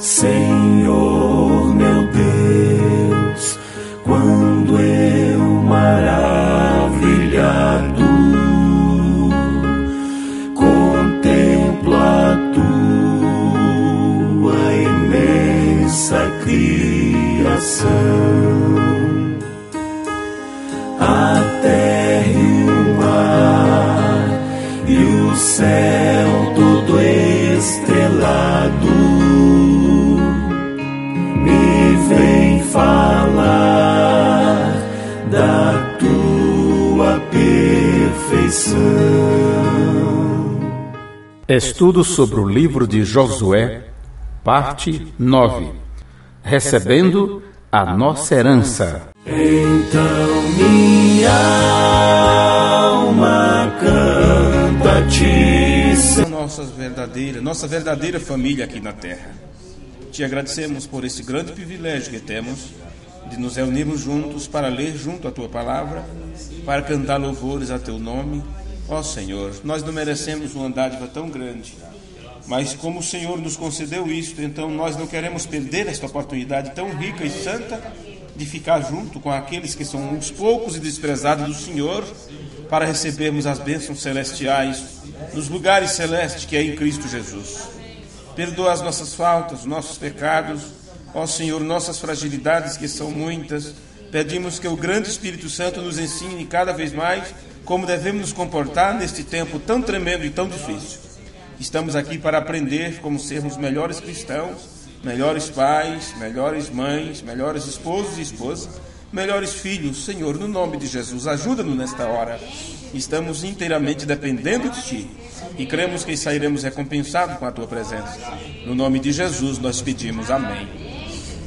Senhor meu Deus, quando eu maravilhado contemplo a tua imensa criação, a terra e o mar e o céu todo estrelado me vem falar da tua perfeição. Estudo sobre o livro de Josué, parte 9. Recebendo a nossa herança. Então minha alma canta-te, nossa verdadeira família aqui na terra. Te agradecemos por esse grande privilégio que temos de nos reunirmos juntos para ler junto a tua palavra, para cantar louvores a teu nome. Ó Senhor, nós não merecemos uma dádiva tão grande, mas como o Senhor nos concedeu isto, então nós não queremos perder esta oportunidade tão rica e santa de ficar junto com aqueles que são uns poucos e desprezados do Senhor, para recebermos as bênçãos celestiais nos lugares celestes que é em Cristo Jesus. Perdoa as nossas faltas, nossos pecados, ó Senhor, nossas fragilidades, que são muitas. Pedimos que o grande Espírito Santo nos ensine cada vez mais como devemos nos comportar neste tempo tão tremendo e tão difícil. Estamos aqui para aprender como sermos melhores cristãos, melhores pais, melhores mães, melhores esposos e esposas, melhores filhos. Senhor, no nome de Jesus, ajuda-nos nesta hora. Estamos inteiramente dependendo de Ti e cremos que sairemos recompensados com a Tua presença. No nome de Jesus nós pedimos. Amém.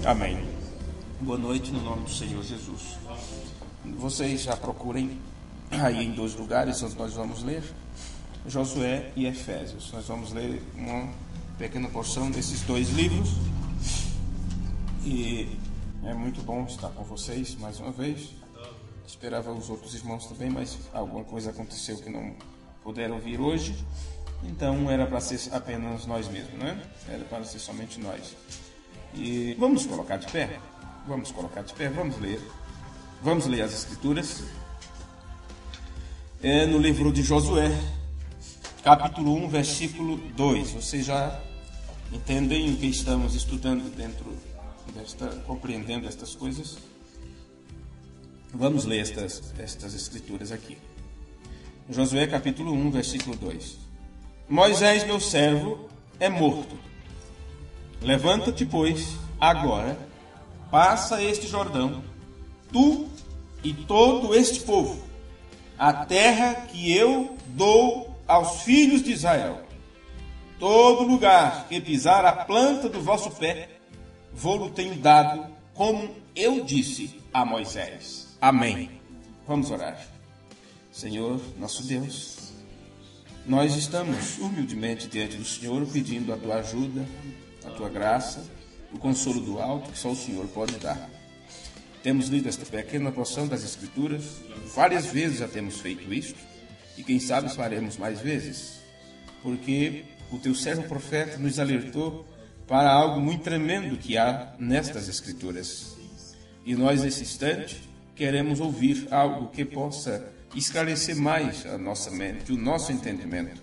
Amém. Boa noite no nome do Senhor Jesus. Vocês já procurem aí em 2 lugares onde nós vamos ler Josué e Efésios. Nós vamos ler uma pequena porção desses 2 livros e é muito bom estar com vocês mais uma vez. Esperava os outros irmãos também, mas alguma coisa aconteceu que não puderam vir hoje, então era para ser apenas nós mesmos, né? Era para ser somente nós. E vamos colocar de pé? Vamos ler as Escrituras. É no livro de Josué, capítulo 1, versículo 2. Vocês já entendem o que estamos estudando compreendendo estas coisas? Vamos ler estas Escrituras aqui. Josué, capítulo 1, versículo 2. Moisés, meu servo, é morto. Levanta-te, pois, agora, passa este Jordão, tu e todo este povo, a terra que eu dou aos filhos de Israel. Todo lugar que pisar a planta do vosso pé, vou-lo tenho dado, como eu disse a Moisés. Amém. Vamos orar. Senhor, nosso Deus, nós estamos humildemente diante do Senhor, pedindo a tua ajuda, a tua graça, o consolo do alto que só o Senhor pode dar. Temos lido esta pequena porção das Escrituras, várias vezes já temos feito isto, e quem sabe faremos mais vezes, porque o teu servo profeta nos alertou para algo muito tremendo que há nestas Escrituras. E nós, nesse instante, queremos ouvir algo que possa esclarecer mais a nossa mente, o nosso entendimento,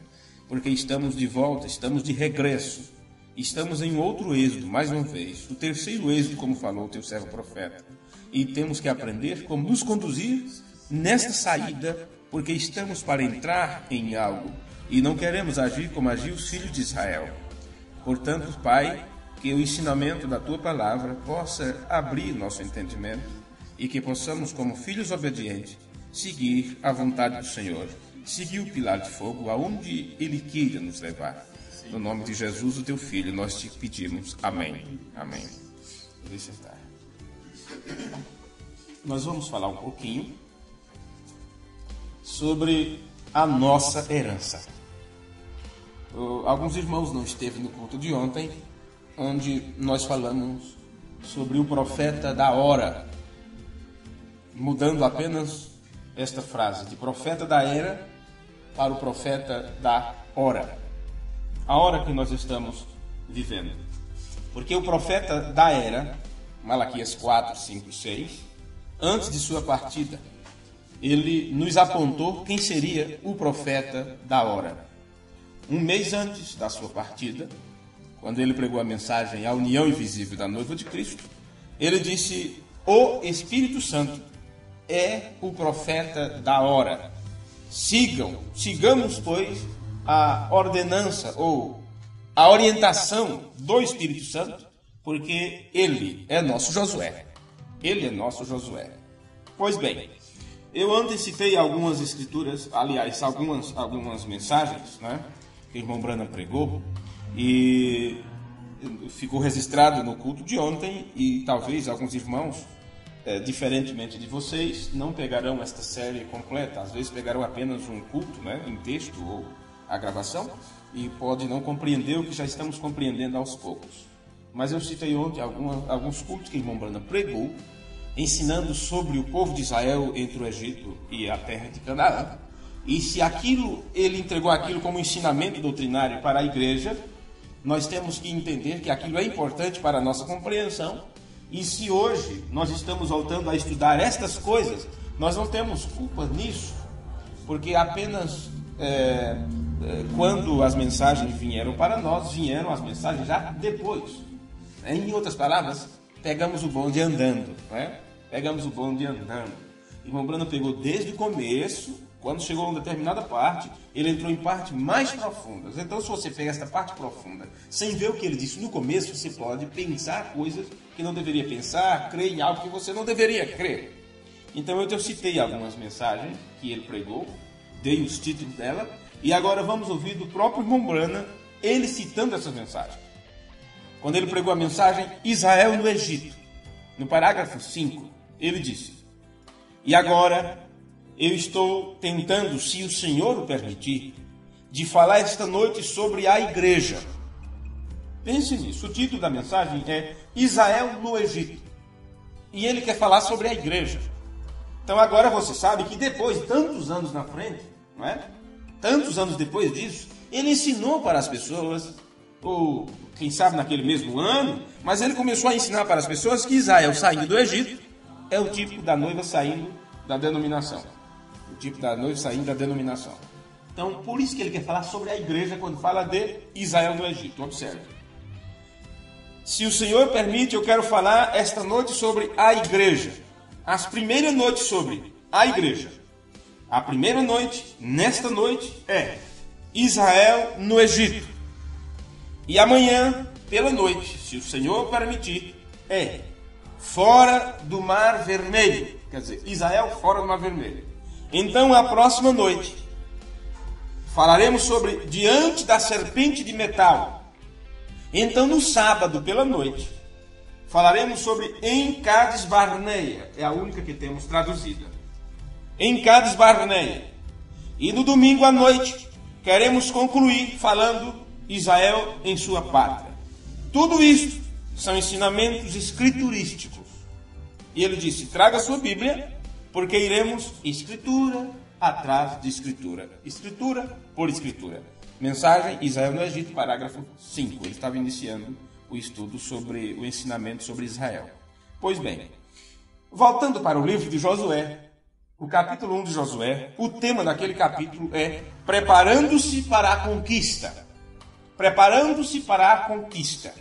porque estamos de volta, estamos de regresso, estamos em outro êxodo, mais uma vez, o terceiro êxodo, como falou o teu servo profeta, e temos que aprender como nos conduzir nesta saída, porque estamos para entrar em algo, e não queremos agir como agiu os filhos de Israel. Portanto, Pai, que o ensinamento da Tua Palavra possa abrir nosso entendimento e que possamos, como filhos obedientes, seguir a vontade do Senhor, seguir o pilar de fogo aonde Ele queira nos levar. No nome de Jesus, o Teu Filho, nós te pedimos. Amém. Amém. Vou sentar. Nós vamos falar um pouquinho sobre a nossa herança. Alguns irmãos não estiveram no culto de ontem, onde nós falamos sobre o profeta da hora, mudando apenas esta frase, de profeta da era para o profeta da hora. A hora que nós estamos vivendo. Porque o profeta da era, Malaquias 4, 5 e 6, antes de sua partida, ele nos apontou quem seria o profeta da hora. Um mês antes da sua partida, quando ele pregou a mensagem à união invisível da noiva de Cristo, ele disse: o Espírito Santo é o profeta da hora. Sigamos, pois, a ordenança ou a orientação do Espírito Santo, porque ele é nosso Josué. Ele é nosso Josué. Pois bem, eu antecipei algumas escrituras, aliás, algumas mensagens, né, que o irmão Branham pregou, e ficou registrado no culto de ontem, e talvez alguns irmãos, diferentemente de vocês, não pegarão esta série completa. Às vezes pegarão apenas um culto, né, em texto ou a gravação, e pode não compreender o que já estamos compreendendo aos poucos. Mas eu citei ontem alguns cultos que o irmão Branham pregou, ensinando sobre o povo de Israel entre o Egito e a terra de Canaã. E se ele entregou aquilo como ensinamento doutrinário para a igreja, nós temos que entender que aquilo é importante para a nossa compreensão. E se hoje nós estamos voltando a estudar estas coisas, nós não temos culpa nisso, porque apenas quando as mensagens vieram para nós, vieram as mensagens já depois. Em outras palavras, pegamos o bonde andando, né? Pegamos o bonde andando. O irmão Branham pegou desde o começo. Quando chegou a uma determinada parte, ele entrou em partes mais profundas. Então, se você pega esta parte profunda, sem ver o que ele disse no começo, você pode pensar coisas que não deveria pensar, crer em algo que você não deveria crer. Então, eu citei algumas mensagens que ele pregou, dei os títulos dela, e agora vamos ouvir do próprio irmão Branham, ele citando essas mensagens. Quando ele pregou a mensagem Israel no Egito, no parágrafo 5, ele disse: e agora eu estou tentando, se o Senhor o permitir, de falar esta noite sobre a igreja. Pense nisso. O título da mensagem é Israel no Egito. E ele quer falar sobre a igreja. Então agora você sabe que depois, tantos anos na frente, não é? Tantos anos depois disso, ele ensinou para as pessoas, ou quem sabe naquele mesmo ano, mas ele começou a ensinar para as pessoas que Israel saindo do Egito é o tipo da noiva saindo da denominação. O tipo da noiva saindo da denominação. Então, por isso que ele quer falar sobre a igreja quando fala de Israel no Egito. Observe. Se o Senhor permite, eu quero falar esta noite sobre a igreja. As primeiras noites sobre a igreja. A primeira noite, nesta noite, é Israel no Egito. E amanhã, pela noite, se o Senhor permitir, é fora do Mar Vermelho. Quer dizer, Israel fora do Mar Vermelho. Então, a próxima noite, falaremos sobre diante da serpente de metal. Então, no sábado, pela noite, falaremos sobre em Cades Barneia. É a única que temos traduzida. Em Cades Barneia. E no domingo à noite, queremos concluir falando Israel em sua pátria. Tudo isso são ensinamentos escriturísticos. E ele disse: traga a sua Bíblia, porque iremos escritura atrás de escritura. Escritura por escritura. Mensagem Israel no Egito, parágrafo 5. Ele estava iniciando o estudo sobre o ensinamento sobre Israel. Pois bem, voltando para o livro de Josué, o capítulo 1 de Josué, o tema daquele capítulo é preparando-se para a conquista. Preparando-se para a conquista.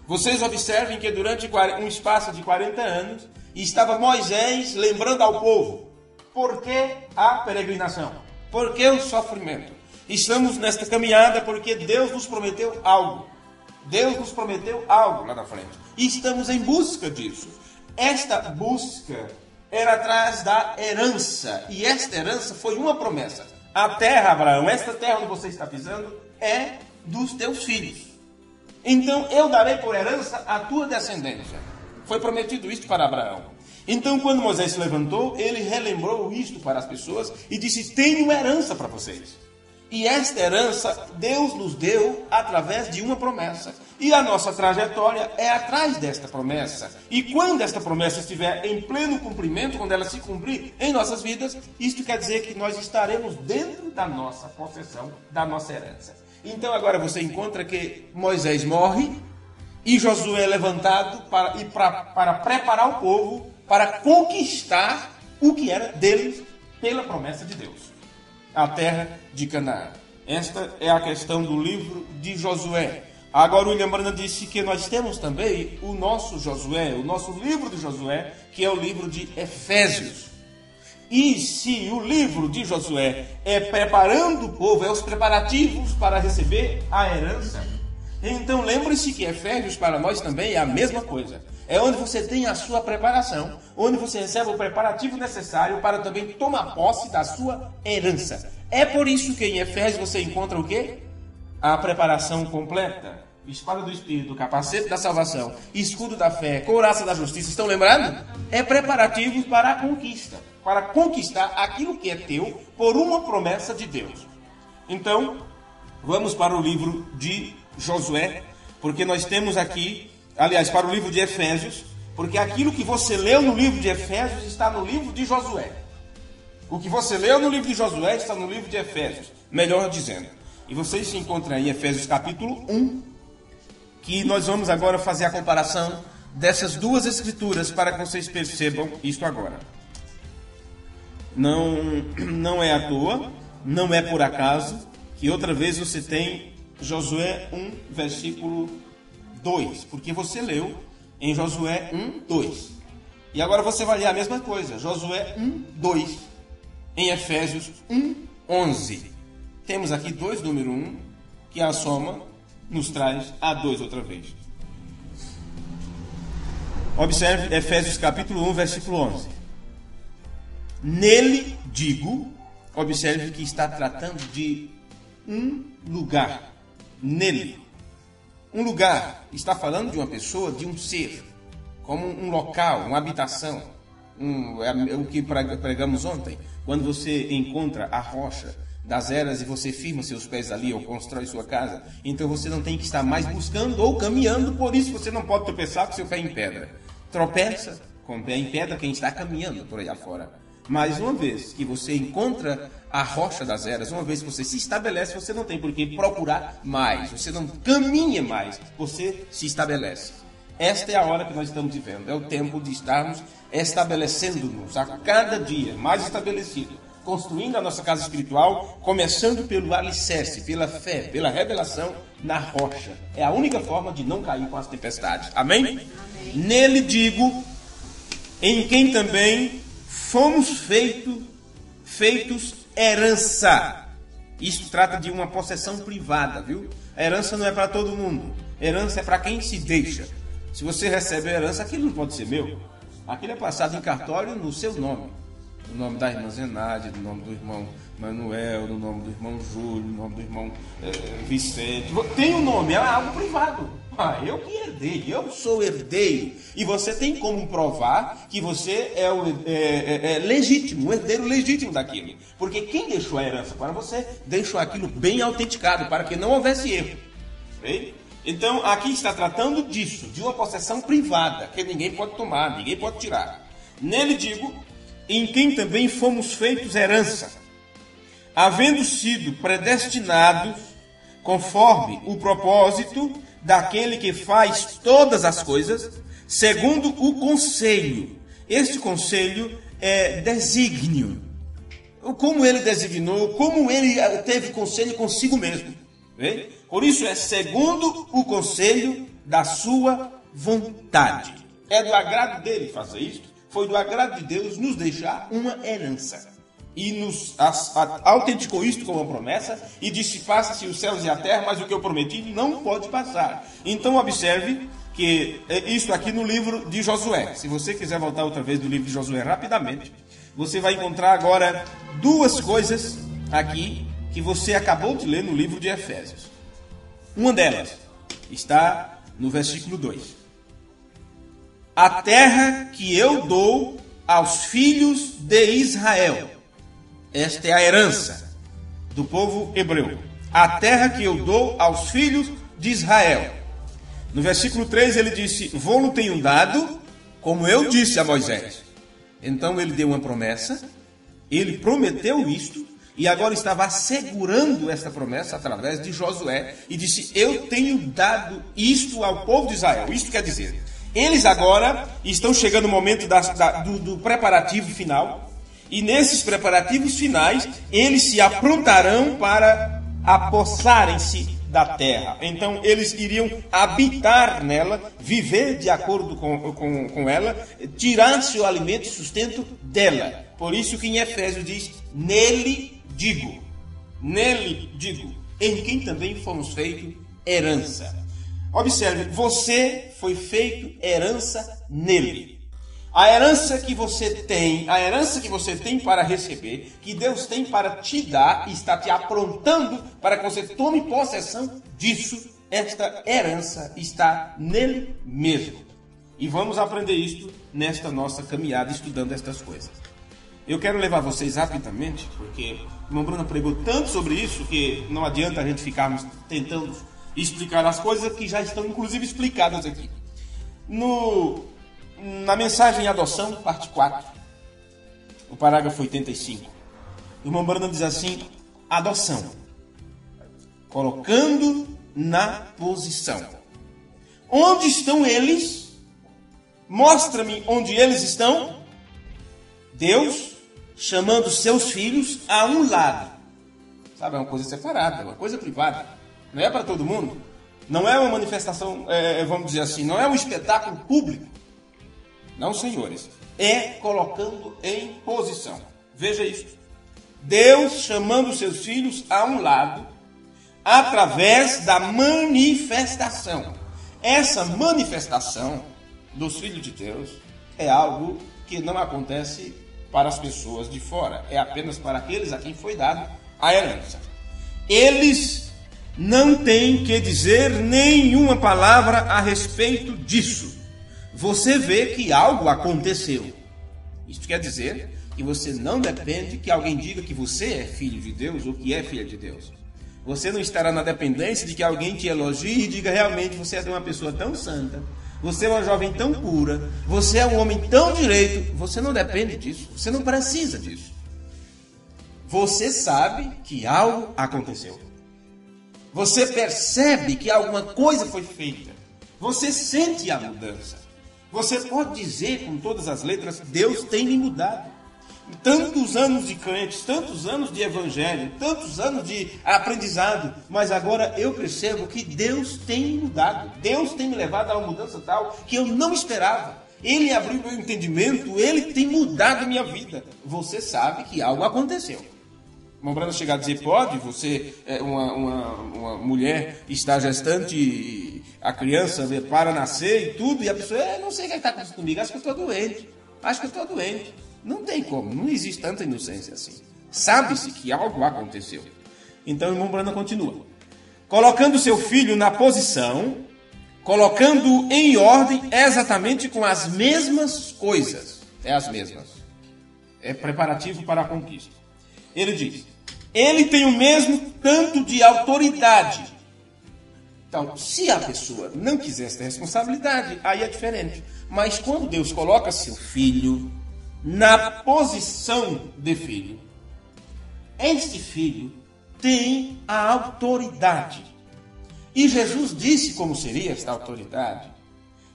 Vocês observem que durante um espaço de 40 anos, estava Moisés lembrando ao povo: por que a peregrinação? Por que o sofrimento? Estamos nesta caminhada porque Deus nos prometeu algo. Deus nos prometeu algo lá na frente. E estamos em busca disso. Esta busca era atrás da herança. E esta herança foi uma promessa. A terra, Abraão, esta terra onde você está pisando, é dos teus filhos. Então eu darei por herança a tua descendência. Foi prometido isto para Abraão. Então, quando Moisés se levantou, ele relembrou isto para as pessoas e disse: tenho herança para vocês. E esta herança Deus nos deu através de uma promessa. E a nossa trajetória é atrás desta promessa. E quando esta promessa estiver em pleno cumprimento, quando ela se cumprir em nossas vidas, isto quer dizer que nós estaremos dentro da nossa possessão, da nossa herança. Então agora você encontra que Moisés morre e Josué é levantado para preparar o povo para conquistar o que era deles pela promessa de Deus, a terra de Canaã. Esta é a questão do livro de Josué. Agora o William Branham disse que nós temos também o nosso Josué, o nosso livro de Josué, que é o livro de Efésios. E se o livro de Josué é preparando o povo, é os preparativos para receber a herança, então lembre-se que Efésios para nós também é a mesma coisa. É onde você tem a sua preparação, onde você recebe o preparativo necessário para também tomar posse da sua herança. É por isso que em Efésios você encontra o quê? A preparação completa. Espada do Espírito, capacete da salvação, escudo da fé, couraça da justiça. Estão lembrando? É preparativos para a conquista. Para conquistar aquilo que é teu por uma promessa de Deus. Então, vamos para o livro de Josué, porque nós temos aqui, aliás, para o livro de Efésios, porque aquilo que você leu no livro de Efésios está no livro de Josué. O que você leu no livro de Josué está no livro de Efésios, melhor dizendo. E vocês se encontram aí em Efésios capítulo 1, que nós vamos agora fazer a comparação dessas duas escrituras para que vocês percebam isto agora. Não é à toa, não é por acaso, que outra vez você tem Josué 1, versículo 2, porque você leu em Josué 1, 2. E agora você vai ler a mesma coisa, Josué 1, 2, em Efésios 1, 11. Temos aqui 2, número 1, que a soma nos traz a 2 outra vez. Observe Efésios capítulo 1, versículo 11. Nele digo, observe que está tratando de um lugar. Nele. Um lugar, está falando de uma pessoa, de um ser, como um local, uma habitação. É o que pregamos ontem. Quando você encontra a rocha das eras e você firma seus pés ali ou constrói sua casa, então você não tem que estar mais buscando ou caminhando, por isso você não pode tropeçar com seu pé em pedra. Tropeça com o pé em pedra quem está caminhando por aí afora. Mas uma vez que você encontra a rocha das eras, uma vez que você se estabelece, você não tem por que procurar mais, você não caminha mais, você se estabelece. Esta é a hora que nós estamos vivendo, é o tempo de estarmos estabelecendo-nos a cada dia mais estabelecido, construindo a nossa casa espiritual, começando pelo alicerce, pela fé, pela revelação na rocha. É a única forma de não cair com as tempestades. Amém? Amém. Nele digo, em quem também fomos feitos herança. Isto trata de uma possessão privada, viu? A herança não é para todo mundo. A herança é para quem se deixa. Se você recebe a herança, aquilo não pode ser meu. Aquilo é passado em cartório no seu nome. No nome da irmã Zenádia, no nome do irmão Manuel, no nome do irmão Júlio, no nome do irmão Vicente. Tem um nome, é algo privado. Eu que herdei, eu sou herdeiro. E você tem como provar que você é legítimo, o herdeiro legítimo daquilo. Porque quem deixou a herança para você, deixou aquilo bem autenticado, para que não houvesse erro. Okay? Então, aqui está tratando disso, de uma possessão privada, que ninguém pode tomar, ninguém pode tirar. Nele digo, em quem também fomos feitos herança, havendo sido predestinados conforme o propósito daquele que faz todas as coisas, segundo o conselho. Este conselho é desígnio. Como ele designou, como ele teve conselho consigo mesmo. Vê? Por isso é segundo o conselho da sua vontade. É do agrado dele fazer isto. Foi do agrado de Deus nos deixar uma herança. E nos autenticou isto como uma promessa e disse, faça-se os céus e a terra, mas o que eu prometi não pode passar. Então observe que isto aqui no livro de Josué. Se você quiser voltar outra vez do livro de Josué rapidamente, você vai encontrar agora duas coisas aqui que você acabou de ler no livro de Efésios. Uma delas está no versículo 2. A terra que eu dou aos filhos de Israel. Esta é a herança do povo hebreu. A terra que eu dou aos filhos de Israel. No versículo 3 ele disse, vou-lo tenho dado, como eu disse a Moisés. Então ele deu uma promessa, ele prometeu isto, E agora estava assegurando esta promessa através de Josué e disse: eu tenho dado isto ao povo de Israel. Isto quer dizer, eles agora estão chegando no momento do preparativo final, e nesses preparativos finais eles se aprontarão para apossarem-se da terra. Então eles iriam habitar nela, viver de acordo com ela, tirar seu alimento e sustento dela. Por isso que em Efésios diz: nele digo, em quem também fomos feitos herança. Observe, você foi feito herança nele. A herança que você tem para receber, que Deus tem para te dar, e está te aprontando para que você tome possessão disso. Esta herança está nele mesmo. E vamos aprender isto nesta nossa caminhada, estudando estas coisas. Eu quero levar vocês rapidamente, porque o irmão Bruno pregou tanto sobre isso, que não adianta a gente ficarmos tentando explicar as coisas que já estão inclusive explicadas aqui. Na mensagem Adoção, parte 4, o parágrafo 85, o irmão Bruno diz assim: adoção, colocando na posição. Onde estão eles? Mostra-me onde eles estão. Deus chamando seus filhos a um lado. Sabe, é uma coisa separada, é uma coisa privada. Não é para todo mundo. Não é uma manifestação, vamos dizer assim, não é um espetáculo público. Não, senhores. É colocando em posição. Veja isso. Deus chamando seus filhos a um lado, através da manifestação. Essa manifestação dos filhos de Deus é algo que não acontece para as pessoas de fora, é apenas para aqueles a quem foi dado a herança. Eles não têm que dizer nenhuma palavra a respeito disso. Você vê que algo aconteceu. Isto quer dizer que você não depende que alguém diga que você é filho de Deus ou que é filha de Deus. Você não estará na dependência de que alguém te elogie e diga: realmente você é uma pessoa tão santa, você é uma jovem tão pura, você é um homem tão direito. Você não depende disso, você não precisa disso. Você sabe que algo aconteceu. Você percebe que alguma coisa foi feita. Você sente a mudança. Você pode dizer com todas as letras: Deus tem me mudado. Tantos anos de crentes, tantos anos de evangelho, tantos anos de aprendizado, mas agora eu percebo que Deus tem me mudado. Deus tem me levado a uma mudança tal que eu não esperava. Ele abriu meu entendimento, Ele tem mudado a minha vida. Você sabe que algo aconteceu. Uma Brana chegar a dizer: pode, você, uma mulher está gestante, e a criança para nascer e tudo, e a pessoa: não sei o que está acontecendo comigo, acho que eu estou doente. Não tem como, não existe tanta inocência assim. Sabe-se que algo aconteceu. Então o irmão Brana continua: colocando seu filho na posição, colocando em ordem exatamente com as mesmas coisas. É as mesmas. É preparativo para a conquista. Ele diz: ele tem o mesmo tanto de autoridade. Então, se a pessoa não quiser essa responsabilidade, aí é diferente. Mas quando Deus coloca seu filho na posição de filho, este filho tem a autoridade. E Jesus disse como seria esta autoridade.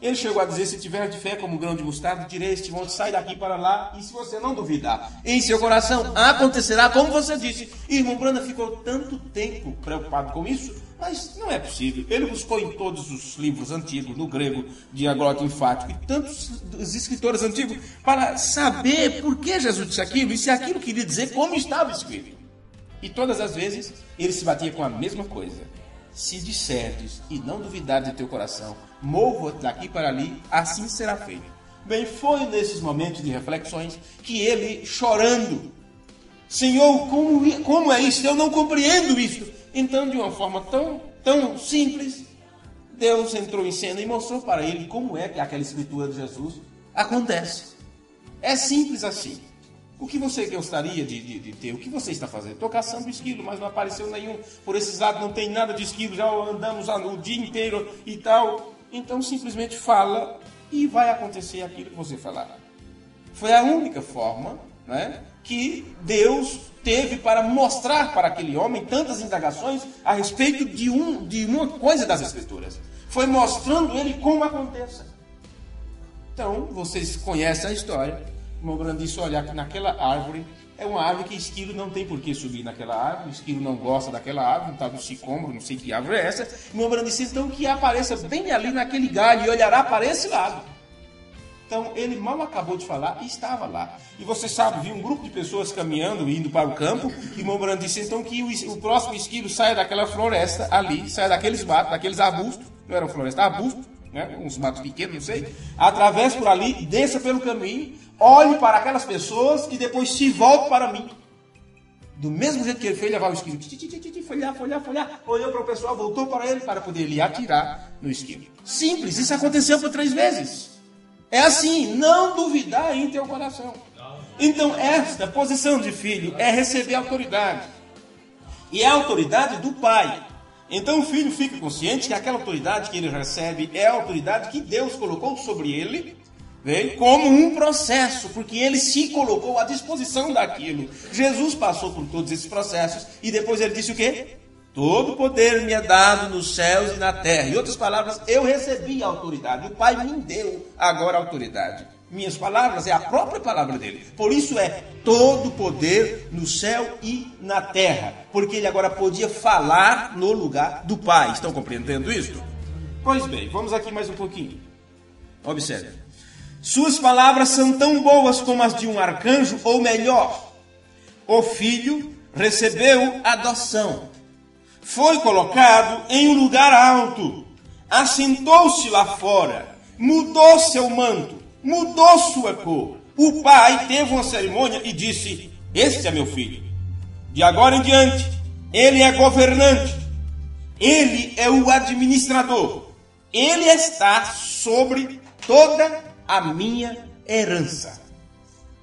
Ele chegou a dizer: se tiver de fé como um grão de mostarda, direi a este monte: sai daqui para lá, e se você não duvidar em seu coração, acontecerá como você disse. E irmão Brana ficou tanto tempo preocupado com isso, mas não é possível. Ele buscou em todos os livros antigos, no grego, diaglota enfático, e tantos escritores antigos, para saber por que Jesus disse aquilo, e se aquilo queria dizer como estava escrito. E todas as vezes ele se batia com a mesma coisa: se disserdes e não duvidares de teu coração, mova daqui para ali, assim será feito. Bem, foi nesses momentos de reflexões que ele, chorando: Senhor, como é isso? Eu não compreendo isso. Então, de uma forma tão simples, Deus entrou em cena e mostrou para ele como é que aquela escritura de Jesus acontece. É simples assim. O que você gostaria de ter? O que você está fazendo? Estou caçando esquilo, mas não apareceu nenhum. Por esses lados não tem nada de esquilo, já andamos o dia inteiro e tal. Então simplesmente fala e vai acontecer aquilo que você falar. Foi a única forma, né, que Deus teve para mostrar para aquele homem tantas indagações a respeito de uma coisa das Escrituras. Foi mostrando ele como aconteça. Então, vocês conhecem a história. O irmão Branham disse, olha, naquela árvore, é uma árvore que esquilo não tem por que subir naquela árvore, o esquilo não gosta daquela árvore, não está do sicômoro, não sei que árvore é essa. O irmão Branham disse, então, que apareça bem ali naquele galho e olhará para esse lado. Então, ele mal acabou de falar e estava lá. E você sabe, viu um grupo de pessoas caminhando, indo para o campo, e o irmão Branham disse, então, que o próximo esquilo saia daquela floresta ali, saia daqueles matos, daqueles arbustos, não eram floresta, arbustos, né? Uns matos pequenos, não sei, atravesse por ali, desça pelo caminho, olhe para aquelas pessoas e depois se volte para mim. Do mesmo jeito que ele fez, levar o esquilo, folhar, olhou para o pessoal, voltou para ele para poder lhe atirar no esquilo. Simples, isso aconteceu por 3 vezes. É assim, não duvidar em teu coração. Então, esta posição de filho é receber autoridade. E é a autoridade do pai. Então, o filho fica consciente que aquela autoridade que ele recebe é a autoridade que Deus colocou sobre ele, como um processo, porque ele se colocou à disposição daquilo. Jesus passou por todos esses processos e depois ele disse o quê? Todo poder me é dado nos céus e na terra. Em outras palavras, eu recebi a autoridade. O Pai me deu agora a autoridade. Minhas palavras é a própria palavra dele. Por isso é todo poder no céu e na terra. Porque ele agora podia falar no lugar do Pai. Estão compreendendo isso? Pois bem, vamos aqui mais um pouquinho. Observe. Suas palavras são tão boas como as de um arcanjo, ou melhor, o filho recebeu adoção. Foi colocado em um lugar alto, assentou-se lá fora, mudou seu manto, mudou sua cor. O pai teve uma cerimônia e disse, este é meu filho. De agora em diante, ele é governante, ele é o administrador, ele está sobre toda a minha herança.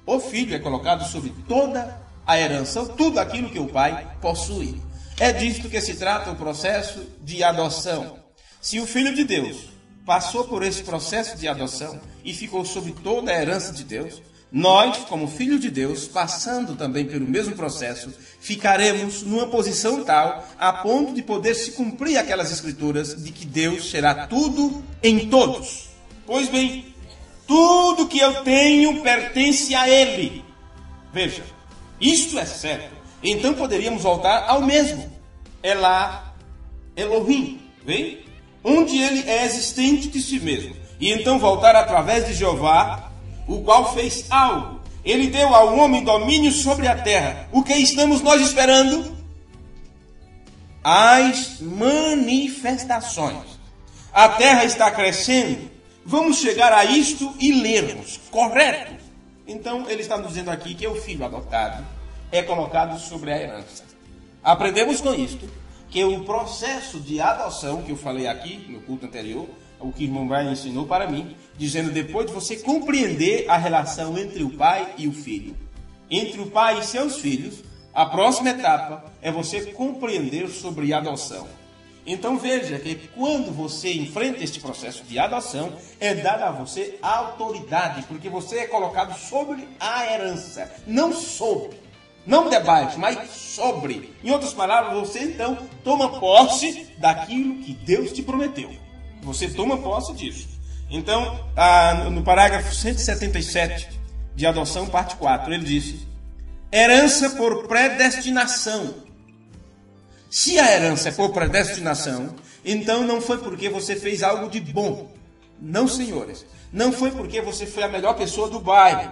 O filho é colocado sobre toda a herança, tudo aquilo que o pai possui. É disto que se trata o processo de adoção. Se o Filho de Deus passou por esse processo de adoção e ficou sobre toda a herança de Deus, nós, como filhos de Deus, passando também pelo mesmo processo, ficaremos numa posição tal a ponto de poder se cumprir aquelas escrituras de que Deus será tudo em todos. Pois bem, tudo que eu tenho pertence a Ele. Veja, isto é certo. Então poderíamos voltar ao mesmo. Elá, Elohim, vem? Onde ele é existente de si mesmo. E então voltar através de Jeová, o qual fez algo. Ele deu ao homem domínio sobre a terra. O que estamos nós esperando? As manifestações. A terra está crescendo. Vamos chegar a isto e lermos, correto? Então ele está nos dizendo aqui que é o filho adotado é colocado sobre a herança. Aprendemos com isto que o processo de adoção, que eu falei aqui no culto anterior, o que o irmão Brian ensinou para mim, dizendo depois de você compreender a relação entre o pai e o filho, entre o pai e seus filhos, a próxima etapa é você compreender sobre a adoção. Então veja que quando você enfrenta este processo de adoção, é dada a você a autoridade, porque você é colocado sobre a herança, não sobre. Não debaixo, mas sobre. Em outras palavras, você então toma posse daquilo que Deus te prometeu. Você toma posse disso. Então, no parágrafo 177 de adoção, parte 4, ele disse: herança por predestinação. Se a herança é por predestinação, então não foi porque você fez algo de bom. Não, senhores. Não foi porque você foi a melhor pessoa do bairro.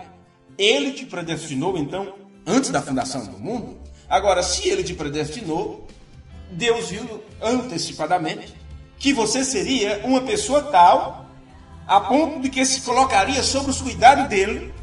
Ele te predestinou, então, antes da fundação do mundo. Agora, se ele te predestinou, Deus viu antecipadamente que você seria uma pessoa tal, a ponto de que se colocaria sob os cuidados dele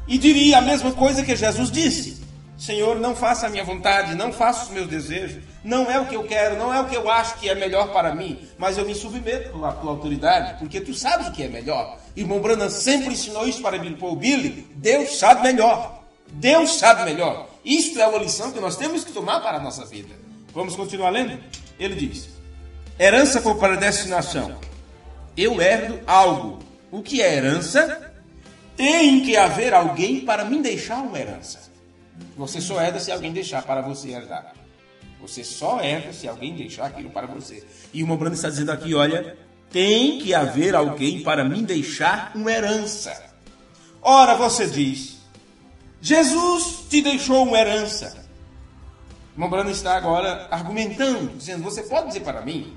e diria a mesma coisa que Jesus disse: Senhor, não faça a minha vontade, não faça os meus desejos, não é o que eu quero, não é o que eu acho que é melhor para mim, mas eu me submeto à tua autoridade, porque tu sabes o que é melhor. Irmão Branham sempre ensinou isso para o Billy: Deus sabe melhor. Deus sabe melhor. Isto é uma lição que nós temos que tomar para a nossa vida. Vamos continuar lendo? Ele diz: herança por predestinação. Eu herdo algo. O que é herança? Tem que haver alguém para me deixar uma herança. Você só herda se alguém deixar para você herdar. Você só herda se alguém deixar aquilo para você. E o irmão Brando está dizendo aqui, olha, tem que haver alguém para me deixar uma herança. Ora, você diz, Jesus te deixou uma herança. O irmão Brando está agora argumentando, dizendo, você pode dizer para mim,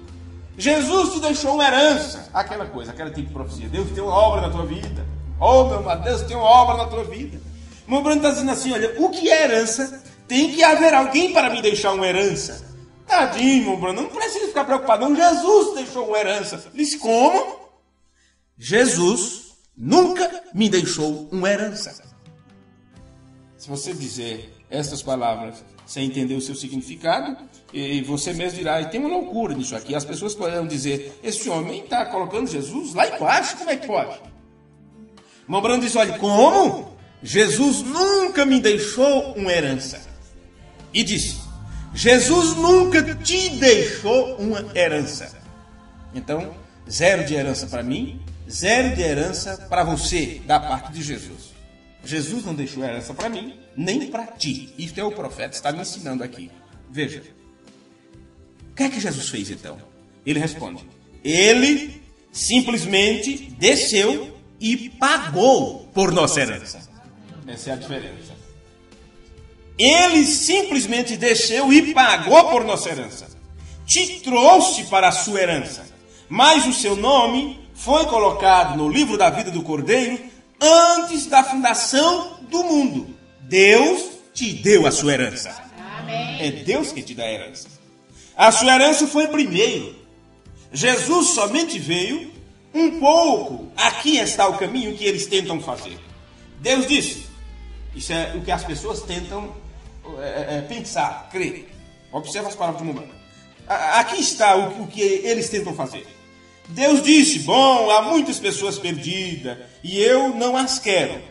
Jesus te deixou uma herança. Aquela coisa, aquela tipo de profecia. Deus tem uma obra na tua vida. Oh, meu amado, Deus tem uma obra na tua vida. O irmão Brando está dizendo assim, olha, o que é herança? Tem que haver alguém para me deixar uma herança. Tadinho, irmão Brando, não precisa ficar preocupado, não. Jesus deixou uma herança. Ele disse, como? Jesus nunca me deixou uma herança. Se você dizer essas palavras sem entender o seu significado, e você mesmo dirá, e tem uma loucura nisso aqui. As pessoas poderão dizer, esse homem está colocando Jesus lá embaixo, como é que pode? O irmão Brando diz, olha, como? Jesus nunca me deixou uma herança. E disse, Jesus nunca te deixou uma herança. Então, 0 de herança para mim, 0 de herança para você, da parte de Jesus. Jesus não deixou herança para mim, nem para ti. Isso é o profeta, está me ensinando aqui. Veja. O que é que Jesus fez então? Ele responde, ele simplesmente desceu e pagou por nossa herança. Essa é a diferença. Ele simplesmente desceu e pagou por nossa herança. Te trouxe para a sua herança. Mas o seu nome foi colocado no livro da vida do Cordeiro antes da fundação do mundo. Deus te deu a sua herança. Amém. É Deus que te dá a herança. A sua herança foi primeiro. Jesus somente veio um pouco. Aqui está o caminho que eles tentam fazer. Deus disse. Isso é o que as pessoas tentam pensar, crer. Observa as palavras do mundo. Aqui está o que eles tentam fazer. Deus disse, bom, há muitas pessoas perdidas e eu não as quero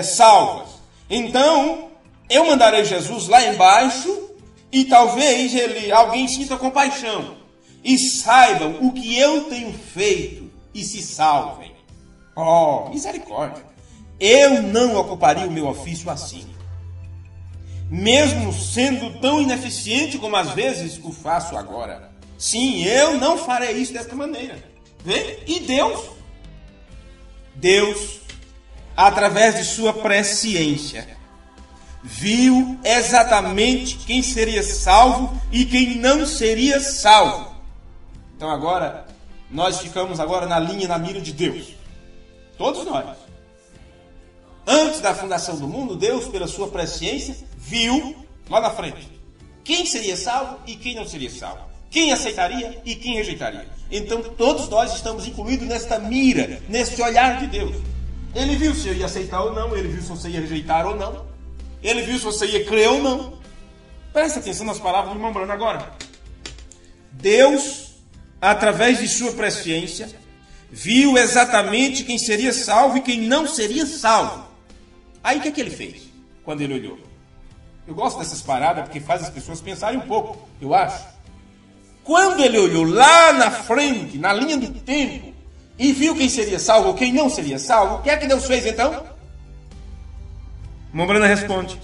salvas. Então, eu mandarei Jesus lá embaixo e talvez alguém sinta compaixão e saibam o que eu tenho feito e se salvem. Oh, misericórdia. Eu não ocuparia o meu ofício assim. Mesmo sendo tão ineficiente como às vezes o faço agora. Sim, eu não farei isso desta maneira. Vê? E Deus, através de sua presciência, viu exatamente quem seria salvo e quem não seria salvo. Então agora, nós ficamos agora na linha, na mira de Deus. Todos nós. Antes da fundação do mundo, Deus, pela sua presciência, viu lá na frente quem seria salvo e quem não seria salvo. Quem aceitaria e quem rejeitaria. Então todos nós estamos incluídos nesta mira, neste olhar de Deus. Ele viu se eu ia aceitar ou não, ele viu se você ia rejeitar ou não, ele viu se você ia crer ou não. Presta atenção nas palavras do irmão Brando agora. Deus, através de sua presciência, viu exatamente quem seria salvo e quem não seria salvo. Aí o que é que ele fez quando ele olhou? Eu gosto dessas paradas porque faz as pessoas pensarem um pouco, eu acho. Quando ele olhou lá na frente, na linha do tempo, e viu quem seria salvo ou quem não seria salvo, o que é que Deus fez então? Mombrana responde,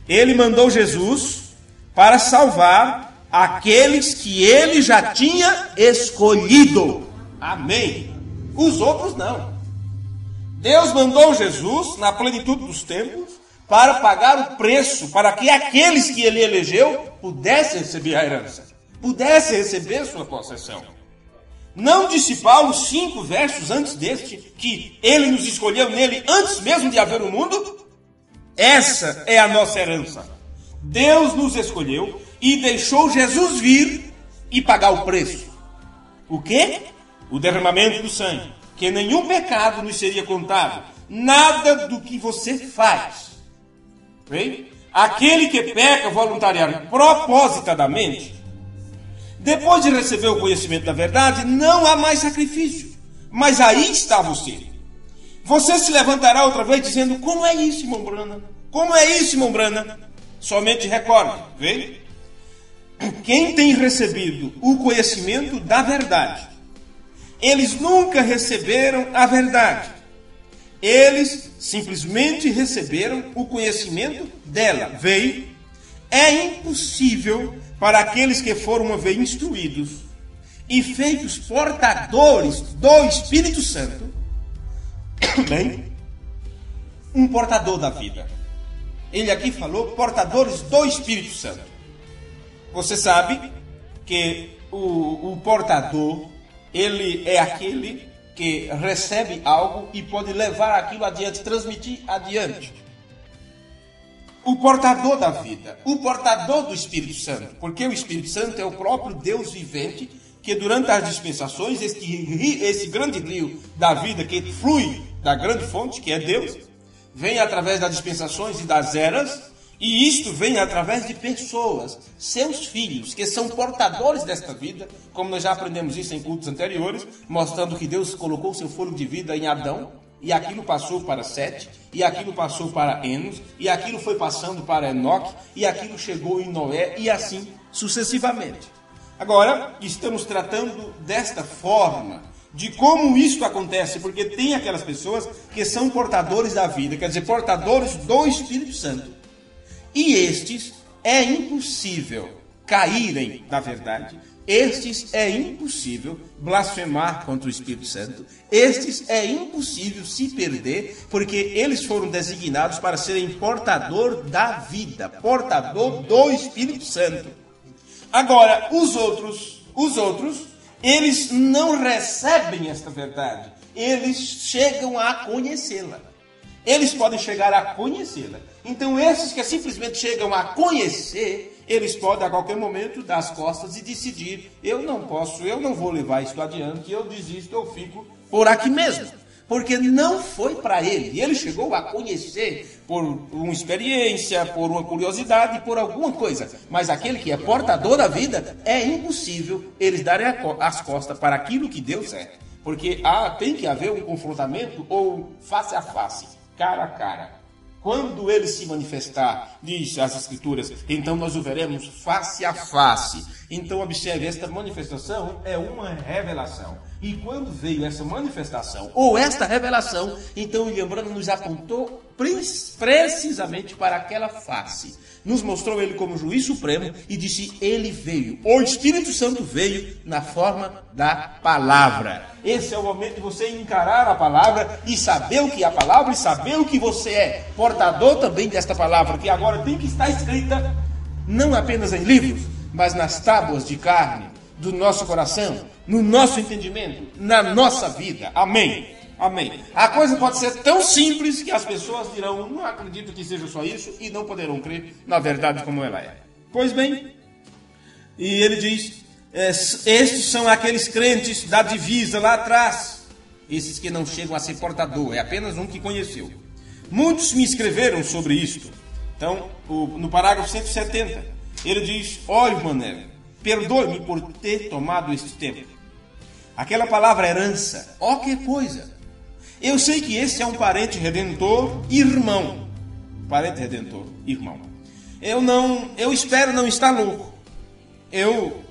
ele mandou Jesus para salvar aqueles que ele já tinha escolhido. Amém. Os outros não. Deus mandou Jesus, na plenitude dos tempos, para pagar o preço, para que aqueles que ele elegeu pudessem receber a herança, pudessem receber sua possessão. Não disse Paulo 5 versos antes deste, que ele nos escolheu nele antes mesmo de haver o mundo? Essa é a nossa herança. Deus nos escolheu e deixou Jesus vir e pagar o preço. O quê? O derramamento do sangue, que nenhum pecado nos seria contado, nada do que você faz. Bem? Aquele que peca voluntariamente, propositadamente, depois de receber o conhecimento da verdade, não há mais sacrifício. Mas aí está você. Você se levantará outra vez dizendo, como é isso, irmão Brana? Como é isso, irmão Brana? Somente recorde, vê? Quem tem recebido o conhecimento da verdade, eles nunca receberam a verdade. Eles simplesmente receberam o conhecimento dela veio, é impossível para aqueles que foram uma vez instruídos e feitos portadores do Espírito Santo, bem, um portador da vida. Ele aqui falou portadores do Espírito Santo. Você sabe que o portador, ele é aquele que recebe algo e pode levar aquilo adiante, transmitir adiante. O portador da vida, o portador do Espírito Santo, porque o Espírito Santo é o próprio Deus vivente, que durante as dispensações, esse grande rio da vida que flui da grande fonte, que é Deus, vem através das dispensações e das eras, e isto vem através de pessoas, seus filhos, que são portadores desta vida, como nós já aprendemos isso em cultos anteriores, mostrando que Deus colocou seu fôlego de vida em Adão, e aquilo passou para Sete, e aquilo passou para Enos, e aquilo foi passando para Enoque, e aquilo chegou em Noé, e assim sucessivamente. Agora, estamos tratando desta forma, de como isso acontece, porque tem aquelas pessoas que são portadores da vida, quer dizer, portadores do Espírito Santo. E estes é impossível caírem, na verdade, estes é impossível blasfemar contra o Espírito Santo, estes é impossível se perder, porque eles foram designados para serem portador da vida, portador do Espírito Santo. Agora, os outros, eles não recebem esta verdade, eles chegam a conhecê-la. Eles podem chegar a conhecê-la. Então, esses que simplesmente chegam a conhecer, eles podem a qualquer momento dar as costas e decidir: eu não posso, eu não vou levar isso adiante, eu desisto, eu fico por aqui mesmo. Porque não foi para ele. Ele chegou a conhecer por uma experiência, por uma curiosidade, por alguma coisa. Mas aquele que é portador da vida, é impossível eles darem as costas para aquilo que Deus é. Porque tem que haver um confrontamento ou face a face, cara a cara. Quando ele se manifestar, diz as Escrituras, então nós o veremos face a face. Então observe, esta manifestação é uma revelação. E quando veio essa manifestação, ou esta revelação, então William Branham nos apontou precisamente para aquela face. Nos mostrou ele como juiz supremo e disse: ele veio, o Espírito Santo veio na forma da palavra. Esse é o momento de você encarar a palavra e saber o que é a palavra e saber o que você é, portador também desta palavra, que agora tem que estar escrita não apenas em livros, mas nas tábuas de carne do nosso coração, no nosso entendimento, na nossa vida. Amém. Amém. A coisa pode ser tão simples que as pessoas dirão: não acredito que seja só isso, e não poderão crer na verdade como ela é. Pois bem, e ele diz: estes são aqueles crentes da divisa lá atrás, esses que não chegam a ser portador, é apenas um que conheceu. Muitos me escreveram sobre isto. Então, no parágrafo 170, ele diz: olha, Manel, perdoe-me por ter tomado este tempo. Aquela palavra herança, ó que coisa! Eu sei que esse é um parente redentor, irmão. Parente redentor, irmão. Eu espero não estar louco. Eu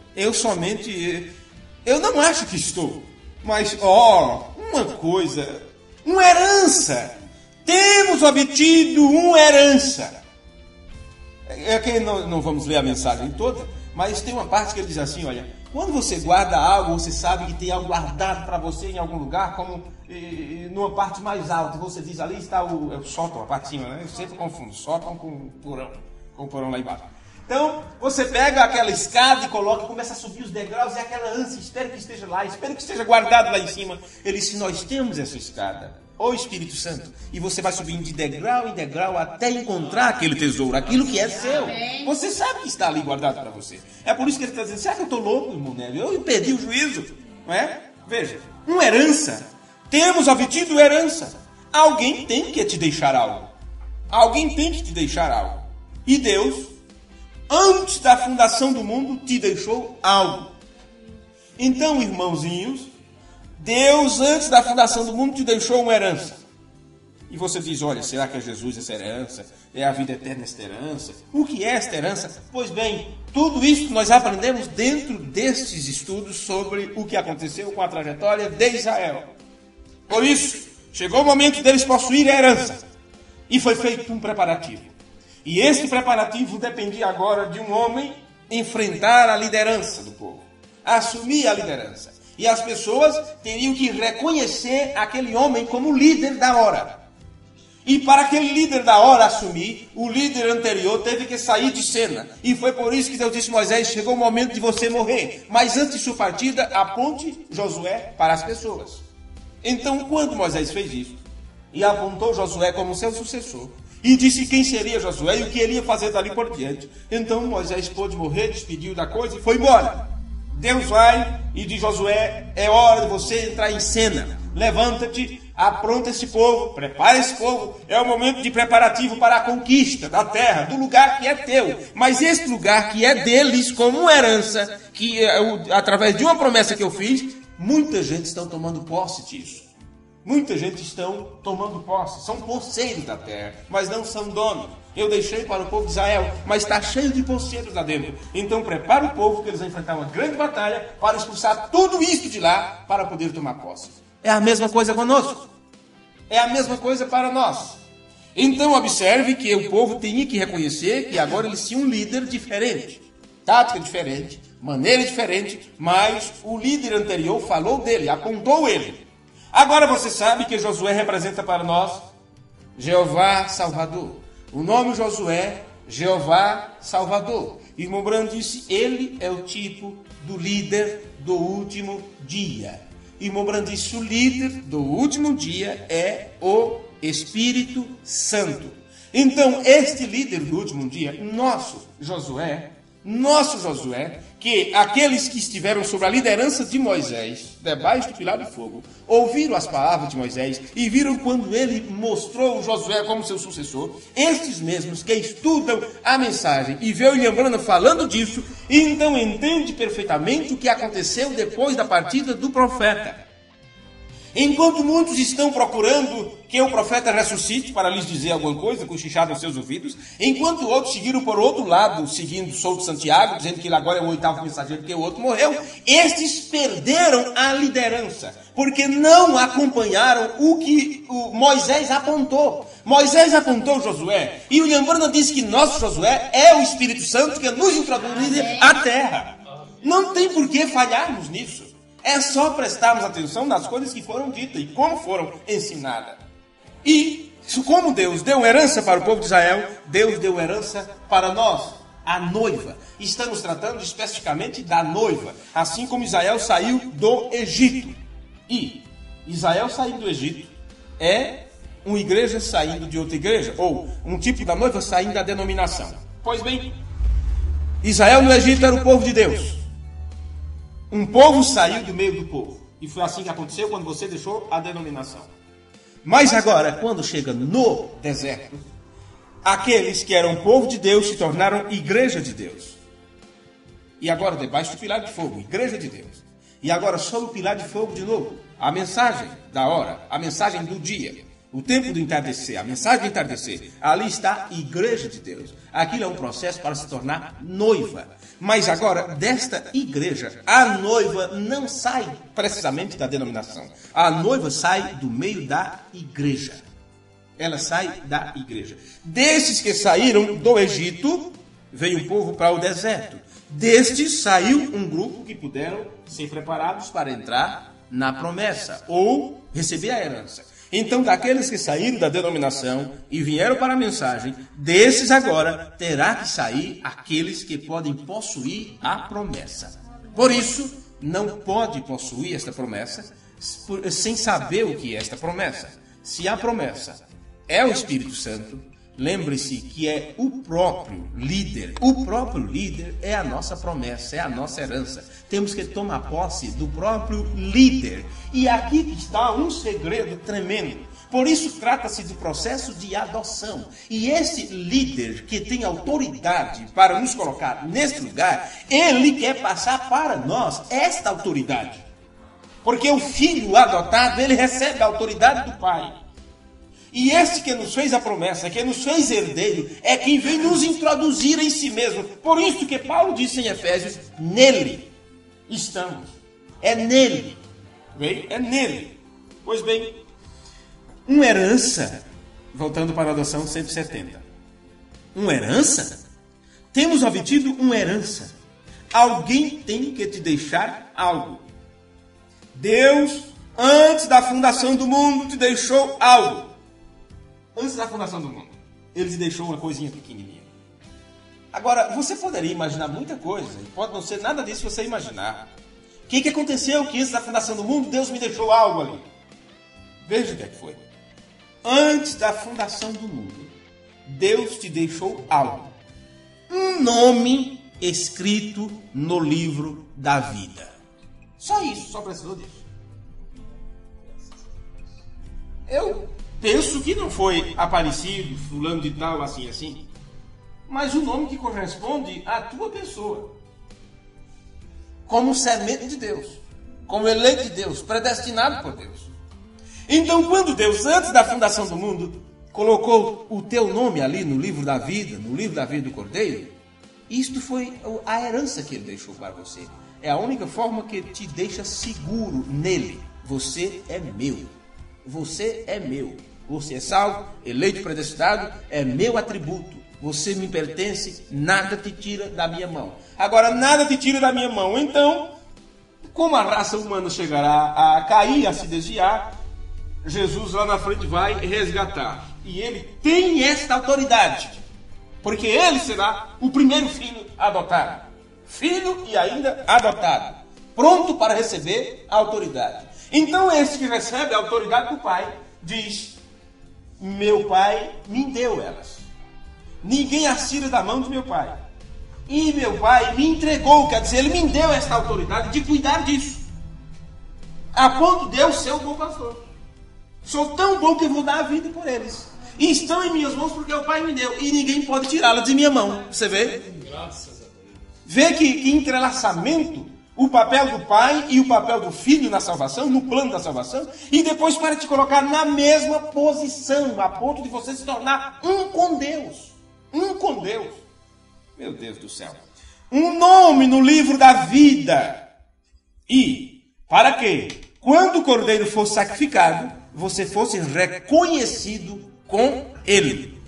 não acho que estou. Mas, uma coisa, uma herança. Temos obtido uma herança. É que não vamos ler a mensagem toda, mas tem uma parte que ele diz assim: olha, quando você guarda algo, você sabe que tem algo guardado para você em algum lugar, como numa parte mais alta, você diz: ali está o sótão, a parte de cima, né? Eu sempre confundo sótão com o porão lá embaixo. Então, você pega aquela escada e coloca, começa a subir os degraus, e aquela ânsia, espero que esteja lá, espero que esteja guardado lá em cima. Ele disse: nós temos essa escada, o Espírito Santo, e você vai subindo de degrau em degrau até encontrar aquele tesouro, aquilo que é seu. Você sabe que está ali guardado para você. É por isso que ele está dizendo: será que eu estou louco, irmão Nélio? Eu perdi o juízo, não é? Veja, uma herança. Temos obtido herança. Alguém tem que te deixar algo. Alguém tem que te deixar algo. E Deus, antes da fundação do mundo, te deixou algo. Então, irmãozinhos, Deus, antes da fundação do mundo, te deixou uma herança. E você diz: olha, será que é Jesus essa herança? É a vida eterna esta herança? O que é esta herança? Pois bem, tudo isso nós aprendemos dentro destes estudos sobre o que aconteceu com a trajetória de Israel. Por isso, chegou o momento deles possuírem a herança. E foi feito um preparativo. E este preparativo dependia agora de um homem enfrentar a liderança do povo, assumir a liderança. E as pessoas teriam que reconhecer aquele homem como líder da hora. E para aquele líder da hora assumir, o líder anterior teve que sair de cena. E foi por isso que Deus disse a Moisés, chegou o momento de você morrer. Mas antes de sua partida, aponte Josué para as pessoas. Então, quando Moisés fez isso, e apontou Josué como seu sucessor, e disse quem seria Josué e o que ele ia fazer dali por diante, então Moisés pôde morrer, despediu da coisa e foi embora. Deus vai e diz: Josué, é hora de você entrar em cena. Levanta-te, apronta esse povo, prepara esse povo. É o momento de preparativo para a conquista da terra, do lugar que é teu. Mas esse lugar que é deles como uma herança, que através de uma promessa que eu fiz, muita gente está tomando posse disso. Muita gente estão tomando posse, são posseiros da terra, mas não são donos. Eu deixei para o povo de Israel, mas está cheio de posseiros lá dentro. Então prepara o povo, que eles vão enfrentar uma grande batalha para expulsar tudo isso de lá, para poder tomar posse. É a mesma coisa conosco. É a mesma coisa para nós. Então observe que o povo tinha que reconhecer que agora eles tinham um líder diferente. Tática diferente, maneira diferente, mas o líder anterior falou dele, apontou ele. Agora você sabe que Josué representa para nós Jeová Salvador. O nome Josué, Jeová Salvador. Irmão Branco disse, ele é o tipo do líder do último dia. Irmão Branco disse, o líder do último dia é o Espírito Santo. Então, este líder do último dia, nosso Josué, que aqueles que estiveram sob a liderança de Moisés, debaixo do pilar de fogo, ouviram as palavras de Moisés e viram quando ele mostrou Josué como seu sucessor, estes mesmos que estudam a mensagem e vê o William Branham falando disso, então entende perfeitamente o que aconteceu depois da partida do profeta. Enquanto muitos estão procurando que o profeta ressuscite para lhes dizer alguma coisa, cochichado aos seus ouvidos, enquanto outros seguiram por outro lado, seguindo Souto Santiago, dizendo que ele agora é o oitavo mensageiro porque o outro morreu, estes perderam a liderança, porque não acompanharam o que Moisés apontou. Moisés apontou Josué, e o William Branham disse que nosso Josué é o Espírito Santo que nos introduz à terra. Não tem por que falharmos nisso. É só prestarmos atenção nas coisas que foram ditas e como foram ensinadas. E como Deus deu herança para o povo de Israel, Deus deu herança para nós, a noiva. Estamos tratando especificamente da noiva, assim como Israel saiu do Egito. E Israel saindo do Egito é uma igreja saindo de outra igreja, ou um tipo da noiva saindo da denominação. Pois bem, Israel no Egito era o povo de Deus. Um povo saiu do meio do povo. E foi assim que aconteceu quando você deixou a denominação. Mas agora, quando chega no deserto, aqueles que eram povo de Deus se tornaram igreja de Deus. E agora, debaixo do pilar de fogo, igreja de Deus. E agora, sob o pilar de fogo de novo, a mensagem da hora, a mensagem do dia, o tempo do entardecer, a mensagem do entardecer. Ali está a igreja de Deus. Aquilo é um processo para se tornar noiva. Mas agora, desta igreja, a noiva não sai precisamente da denominação. A noiva sai do meio da igreja. Ela sai da igreja. Desses que saíram do Egito, veio o povo para o deserto. Destes saiu um grupo que puderam ser preparados para entrar na promessa ou receber a herança. Então, daqueles que saíram da denominação e vieram para a mensagem, desses agora terá que sair aqueles que podem possuir a promessa. Por isso, não pode possuir esta promessa sem saber o que é esta promessa. Se a promessa é o Espírito Santo, lembre-se que é o próprio líder. O próprio líder é a nossa promessa, é a nossa herança. Temos que tomar posse do próprio líder. E aqui está um segredo tremendo. Por isso trata-se do processo de adoção. E esse líder que tem autoridade para nos colocar nesse lugar, ele quer passar para nós esta autoridade. Porque o filho adotado, ele recebe a autoridade do pai. E esse que nos fez a promessa, que nos fez herdeiro, é quem vem nos introduzir em si mesmo. Por isso que Paulo disse em Efésios, nele estamos. É nele. Bem? É nele. Pois bem, uma herança, voltando para a adoção 170. Uma herança? Temos obtido uma herança. Alguém tem que te deixar algo. Deus, antes da fundação do mundo, te deixou algo. Antes da fundação do mundo, Ele te deixou uma coisinha pequenininha. Agora, você poderia imaginar muita coisa, e pode não ser nada disso você imaginar. O que aconteceu que antes da fundação do mundo, Deus me deixou algo ali? Veja o que é que foi. Antes da fundação do mundo, Deus te deixou algo. Um nome escrito no livro da vida. Só isso, só precisou disso. Eu penso que não foi Aparecido, fulano de tal, assim, assim. Mas o nome que corresponde à tua pessoa. Como semente de Deus. Como eleito de Deus, predestinado por Deus. Então, quando Deus, antes da fundação do mundo, colocou o teu nome ali no livro da vida, no livro da vida do Cordeiro, isto foi a herança que Ele deixou para você. É a única forma que te deixa seguro nele. Você é meu. Você é meu. Você é salvo, eleito, predestinado, é meu atributo. Você me pertence, nada te tira da minha mão. Agora, nada te tira da minha mão. Então, como a raça humana chegará a cair, a se desviar, Jesus lá na frente vai resgatar. E Ele tem esta autoridade. Porque Ele será o primeiro filho adotado. Filho e ainda adotado. Pronto para receber a autoridade. Então, esse que recebe a autoridade do Pai, diz: meu Pai me deu elas. Ninguém as tira da mão de meu Pai. E meu Pai me entregou, quer dizer, Ele me deu esta autoridade de cuidar disso. A ponto de eu ser o bom pastor. Sou tão bom que eu vou dar a vida por eles. E estão em minhas mãos porque o Pai me deu. E ninguém pode tirá-las de minha mão. Você vê? Vê que entrelaçamento, o papel do Pai e o papel do Filho na salvação, no plano da salvação, e depois para te colocar na mesma posição, a ponto de você se tornar um com Deus. Um com Deus. Meu Deus do céu. Um nome no livro da vida. E para que, quando o cordeiro fosse sacrificado, você fosse reconhecido com ele.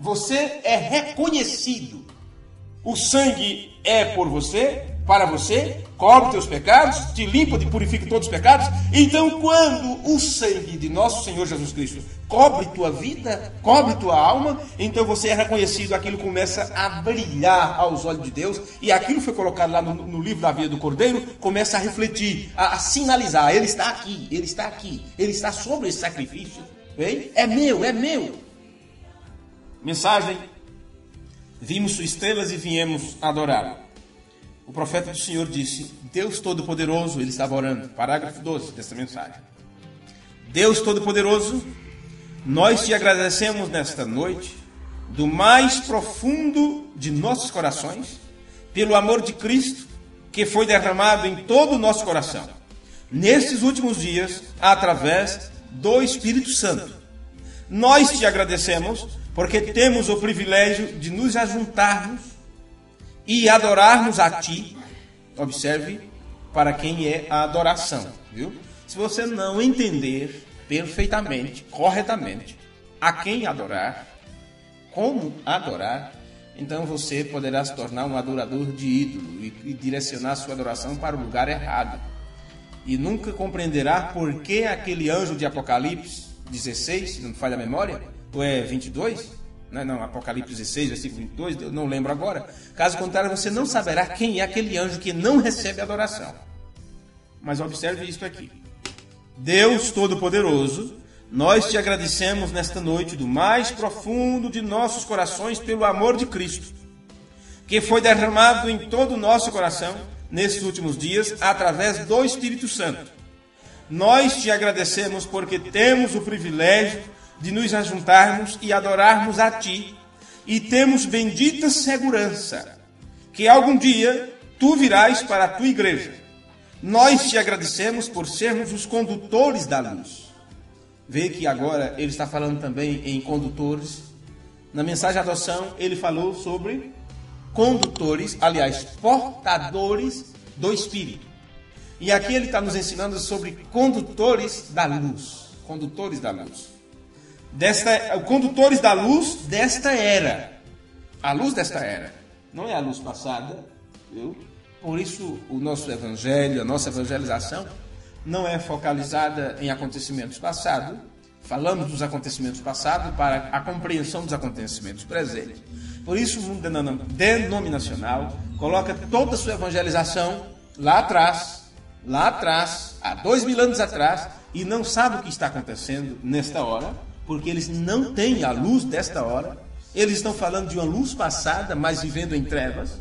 Você é reconhecido. O sangue é por você, para você, cobre teus pecados, te limpa, te purifica todos os pecados. Então, quando o sangue de nosso Senhor Jesus Cristo cobre tua vida, cobre tua alma, então você é reconhecido, aquilo começa a brilhar aos olhos de Deus, e aquilo foi colocado lá no livro da vida do Cordeiro, começa a refletir, a sinalizar: Ele está aqui, Ele está aqui, Ele está sobre esse sacrifício. Bem? É meu, é meu. Mensagem: vimos suas estrelas e viemos adorá-lo. O profeta do Senhor disse: Deus Todo-Poderoso, ele estava orando. Parágrafo 12 dessa mensagem. Deus Todo-Poderoso, nós te agradecemos nesta noite, do mais profundo de nossos corações, pelo amor de Cristo, que foi derramado em todo o nosso coração, nestes últimos dias, através do Espírito Santo. Nós te agradecemos, porque temos o privilégio de nos ajuntarmos e adorarmos a Ti. Observe para quem é a adoração, viu? Se você não entender perfeitamente, corretamente, a quem adorar, como adorar, então você poderá se tornar um adorador de ídolo e direcionar sua adoração para o lugar errado. E nunca compreenderá por que aquele anjo de Apocalipse 16, se não me falha a memória, ou é 22? Não, Apocalipse 16, versículo 22, eu não lembro agora. Caso contrário, você não saberá quem é aquele anjo que não recebe adoração. Mas observe isto aqui. Deus Todo-Poderoso, nós te agradecemos nesta noite do mais profundo de nossos corações pelo amor de Cristo, que foi derramado em todo o nosso coração nesses últimos dias através do Espírito Santo. Nós te agradecemos porque temos o privilégio de nos ajuntarmos e adorarmos a Ti, e temos bendita segurança que algum dia Tu virás para a Tua igreja. Nós te agradecemos por sermos os condutores da luz. Vê que agora ele está falando também em condutores. Na mensagem de adoção ele falou sobre condutores, aliás, portadores do Espírito. E aqui ele está nos ensinando sobre condutores da luz. Condutores da luz. Condutores da luz desta era. A luz desta era. Não é a luz passada, viu? Por isso o nosso evangelho, a nossa evangelização, não é focalizada em acontecimentos passados. Falamos dos acontecimentos passados para a compreensão dos acontecimentos presentes. Por isso o mundo denominacional coloca toda a sua evangelização lá atrás, há 2000 anos atrás, e não sabe o que está acontecendo nesta hora, porque eles não têm a luz desta hora. Eles estão falando de uma luz passada, mas vivendo em trevas.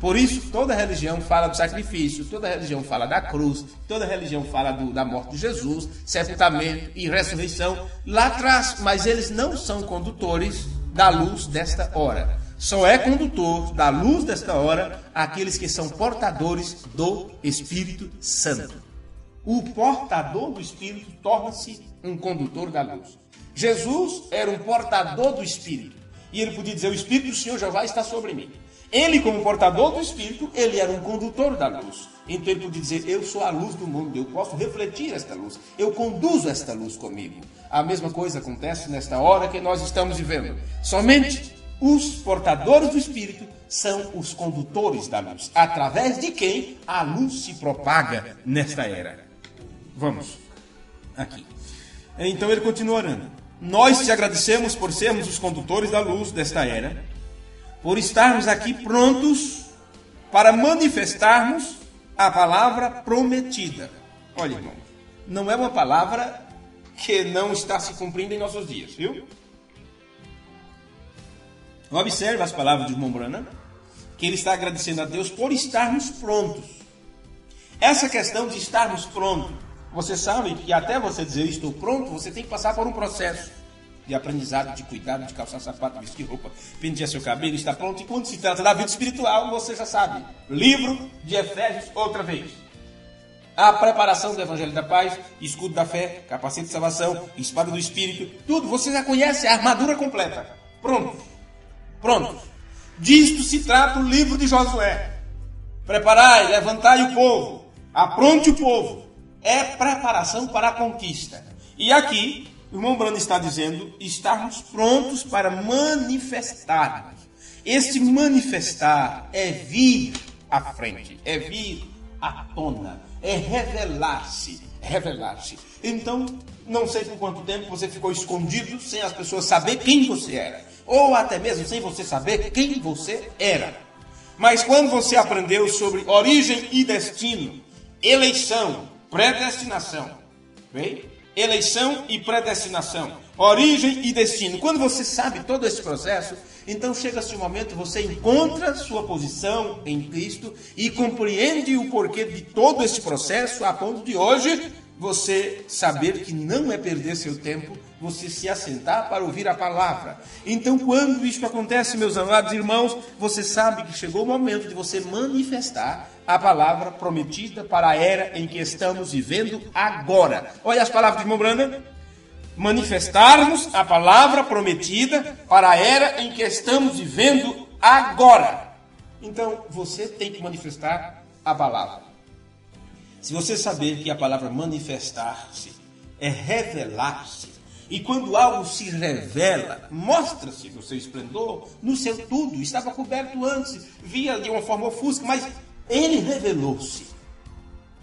Por isso, toda religião fala do sacrifício, toda religião fala da cruz, toda religião fala da morte de Jesus, sepultamento e ressurreição lá atrás, mas eles não são condutores da luz desta hora. Só é condutor da luz desta hora aqueles que são portadores do Espírito Santo. O portador do Espírito torna-se um condutor da luz. Jesus era um portador do Espírito. E ele podia dizer, o Espírito do Senhor Jeová está sobre mim. Ele, como portador do Espírito, ele era um condutor da luz. Então ele podia dizer, eu sou a luz do mundo, eu posso refletir esta luz, eu conduzo esta luz comigo. A mesma coisa acontece nesta hora que nós estamos vivendo. Somente os portadores do Espírito são os condutores da luz, através de quem a luz se propaga nesta era. Vamos aqui. Então ele continua orando. Nós te agradecemos por sermos os condutores da luz desta era, por estarmos aqui prontos para manifestarmos a palavra prometida. Olha, irmão, não é uma palavra que não está se cumprindo em nossos dias, viu? Observe as palavras de irmão Branham, que ele está agradecendo a Deus por estarmos prontos. Essa questão de estarmos prontos, você sabe que até você dizer estou pronto, você tem que passar por um processo de aprendizado, de cuidado, de calçar sapato, vestir roupa, pentear seu cabelo, estar pronto. E quando se trata da vida espiritual, você já sabe. Livro de Efésios, outra vez. A preparação do Evangelho da Paz, escudo da fé, capacete de salvação, espada do Espírito, tudo. Você já conhece a armadura completa. Pronto. Pronto. Disto se trata o livro de Josué. Preparai, levantai o povo, apronte o povo. É preparação para a conquista. E aqui, o irmão Branham está dizendo, estarmos prontos para manifestarmos. Esse manifestar é vir à frente, é vir à tona, é revelar-se, revelar-se. Então, não sei por quanto tempo você ficou escondido, sem as pessoas saber quem você era, ou até mesmo sem você saber quem você era. Mas quando você aprendeu sobre origem e destino, eleição, predestinação, bem? Eleição e predestinação, origem e destino. Quando você sabe todo esse processo, então chega-se um momento, você encontra sua posição em Cristo e compreende o porquê de todo esse processo, a ponto de hoje você saber que não é perder seu tempo, você se assentar para ouvir a palavra. Então, quando isso acontece, meus amados irmãos, você sabe que chegou o momento de você manifestar a palavra prometida para a era em que estamos vivendo agora. Olha as palavras de irmão Branham. Manifestarmos a palavra prometida para a era em que estamos vivendo agora. Então, você tem que manifestar a palavra. Se você saber que a palavra manifestar-se é revelar-se, e quando algo se revela, mostra-se no seu esplendor, no seu tudo, estava coberto antes, via de uma forma ofusca, mas ele revelou-se.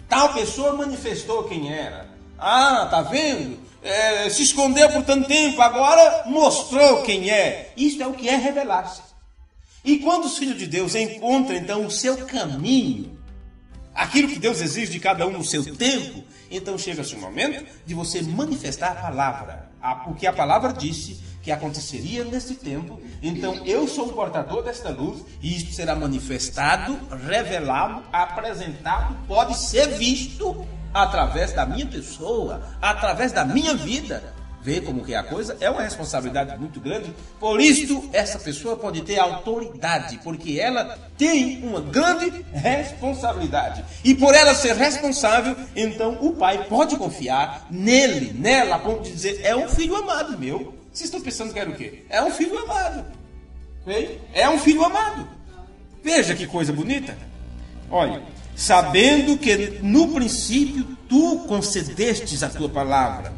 Tal pessoa manifestou quem era. Ah, tá vendo? Se escondeu por tanto tempo, agora mostrou quem é. Isso é o que é revelar-se. E quando os filhos de Deus encontram, então, o seu caminho, aquilo que Deus exige de cada um no seu tempo, então chega-se o momento de você manifestar a palavra. Porque a palavra disse que aconteceria nesse tempo. Então eu sou o portador desta luz e isto será manifestado, revelado, apresentado, pode ser visto através da minha pessoa, através da minha vida. Vê como que é a coisa? É uma responsabilidade muito grande. Por isso, essa pessoa pode ter autoridade, porque ela tem uma grande responsabilidade. E por ela ser responsável, então o pai pode confiar nele, nela, a ponto de dizer, é um filho amado meu. Vocês estão pensando que era o quê? É um filho amado. É um filho amado. Veja que coisa bonita. Olha, sabendo que no princípio tu concedestes a tua palavra,